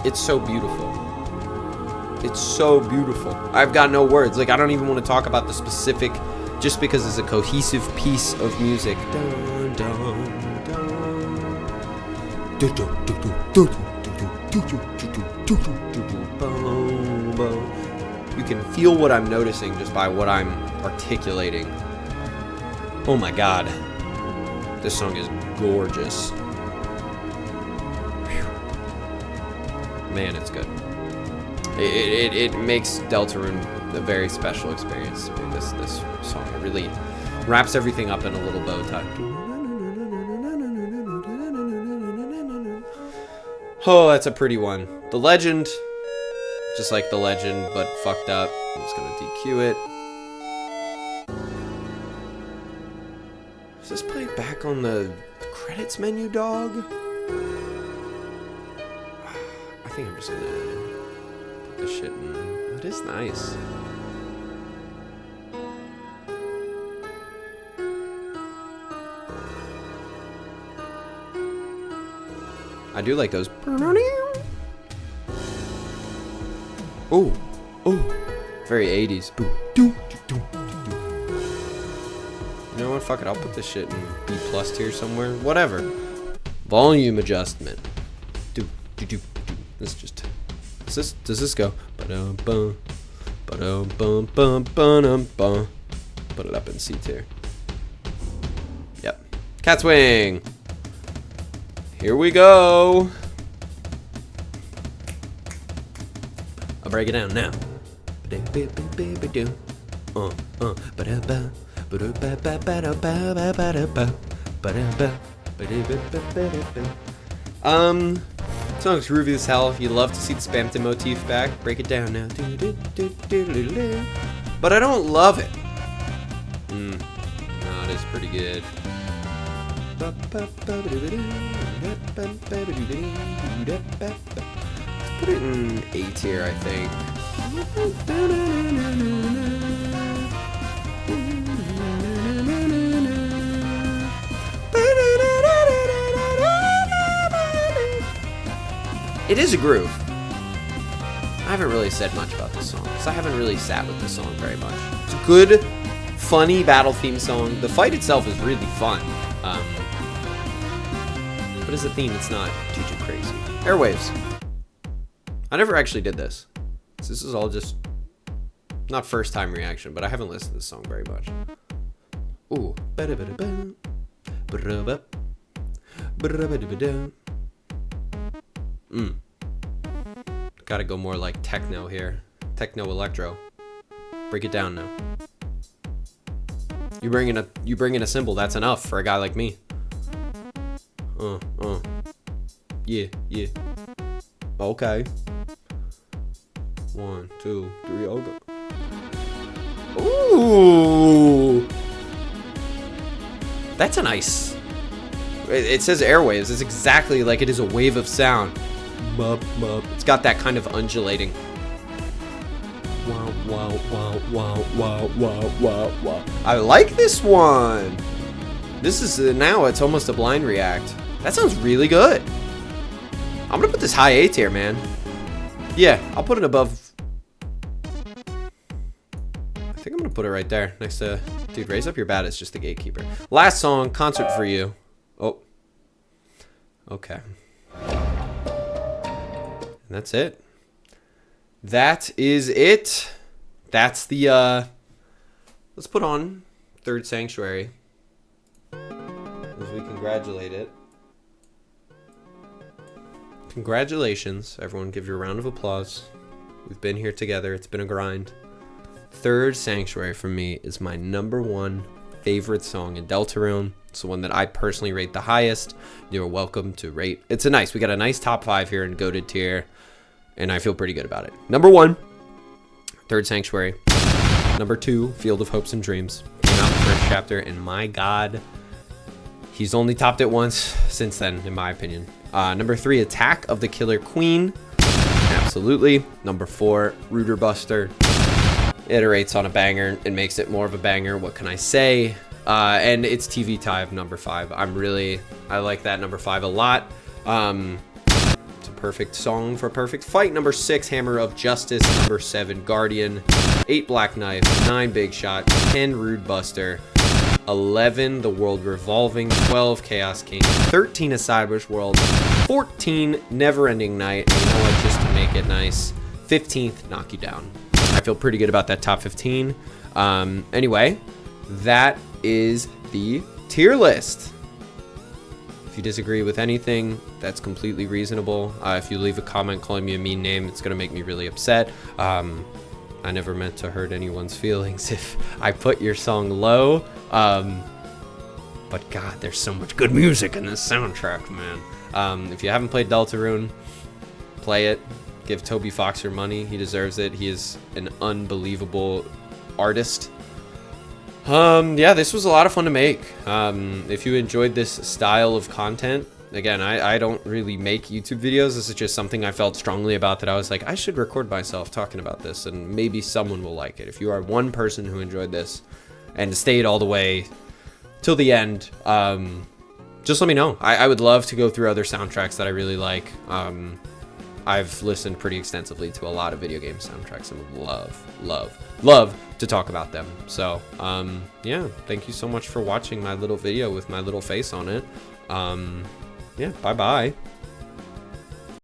It's so beautiful. It's so beautiful. I've got no words. Like, I don't even want to talk about the specific, just because it's a cohesive piece of music. Dun, dun, dun. You can feel what I'm noticing just by what I'm articulating. Oh my god. This song is gorgeous. Man, it's good. It makes Deltarune a very special experience to me. This song, it really wraps everything up in a little bow tie. Oh, that's a pretty one. The Legend, just like The Legend, but fucked up. I'm just gonna DQ it. Is this played back on the credits menu, dog? I think I'm just gonna put this shit in. It is nice. I do like those. Oh, oh, very 80s. You know what? Fuck it. I'll put this shit in B+ tier somewhere. Whatever. Volume adjustment. This just. Does this go? Put it up in C tier. Yep. Cat's Wing. Here we go. I'll break it down now. Song's groovy as hell. If you love to see the Spamton motif back, break it down now. But I don't love it. No, it is pretty good. Let's put it in A tier, I think. It is a groove. I haven't really said much about this song, because I haven't really sat with this song very much. It's a good, funny battle theme song. The fight itself is really fun. But as a theme, it's not too crazy. Airwaves. I never actually did this. This is all just not first time reaction, but I haven't listened to this song very much. Ooh. Gotta go more like techno here. Techno electro. Break it down now. You bring in a cymbal, that's enough for a guy like me. Yeah. Okay. 1, 2, 3, I'll go. Ooh! That's a nice. It says airwaves. It's exactly like it is a wave of sound. It's got that kind of undulating. Wow. I like this one. This is now it's almost a blind react. That sounds really good. I'm gonna put this high A tier, man. Yeah, I'll put it above. I think I'm gonna put it right there next to, dude, Raise Up Your Bat is just the gatekeeper. Last song, Concert for You. Oh, okay. And that's it. That is it. That's the, let's put on Third Sanctuary as we congratulate it. Congratulations, everyone. Give you a round of applause. We've been here together. It's been a grind. Third Sanctuary for me is my #1 favorite song in Deltarune. It's the one that I personally rate the highest. You're welcome to rate. We got a nice top 5 here in Goated tier, and I feel pretty good about it. #1, Third Sanctuary. #2, Field of Hopes and Dreams. Came out the first chapter, and my god, He's only topped it once since then, in my opinion. Number 3, Attack of the Killer Queen. Absolutely. Number 4, Rooter Buster. Iterates on a banger and makes it more of a banger. What can I say? And it's TV Time, number 5. I like that number 5 a lot. It's a perfect song for a perfect fight. Number 6, Hammer of Justice. Number 7, Guardian. 8, Black Knife. 9, Big Shot. 10, Rude Buster. 11, The World Revolving. 12, Chaos King. 13, A Cyber's World. 14, Never Ending Night. And you know what, just to make it nice, 15th, Knock You Down. I feel pretty good about that top 15. Anyway, that is the tier list. If you disagree with anything, that's completely reasonable. If you leave a comment calling me a mean name, it's gonna make me really upset. I never meant to hurt anyone's feelings if I put your song low. But God, there's so much good music in this soundtrack, man. If you haven't played Deltarune, play it. Give Toby Fox your money. He deserves it. He is an unbelievable artist. Yeah, this was a lot of fun to make. If you enjoyed this style of content, again, I don't really make YouTube videos. This is just something I felt strongly about, that I was like, I should record myself talking about this, and maybe someone will like it. If you are one person who enjoyed this and stayed all the way till the end, just let me know. I would love to go through other soundtracks that I really like. I've listened pretty extensively to a lot of video game soundtracks and would love to talk about them. So, yeah, thank you so much for watching my little video with my little face on it. Yeah, bye-bye.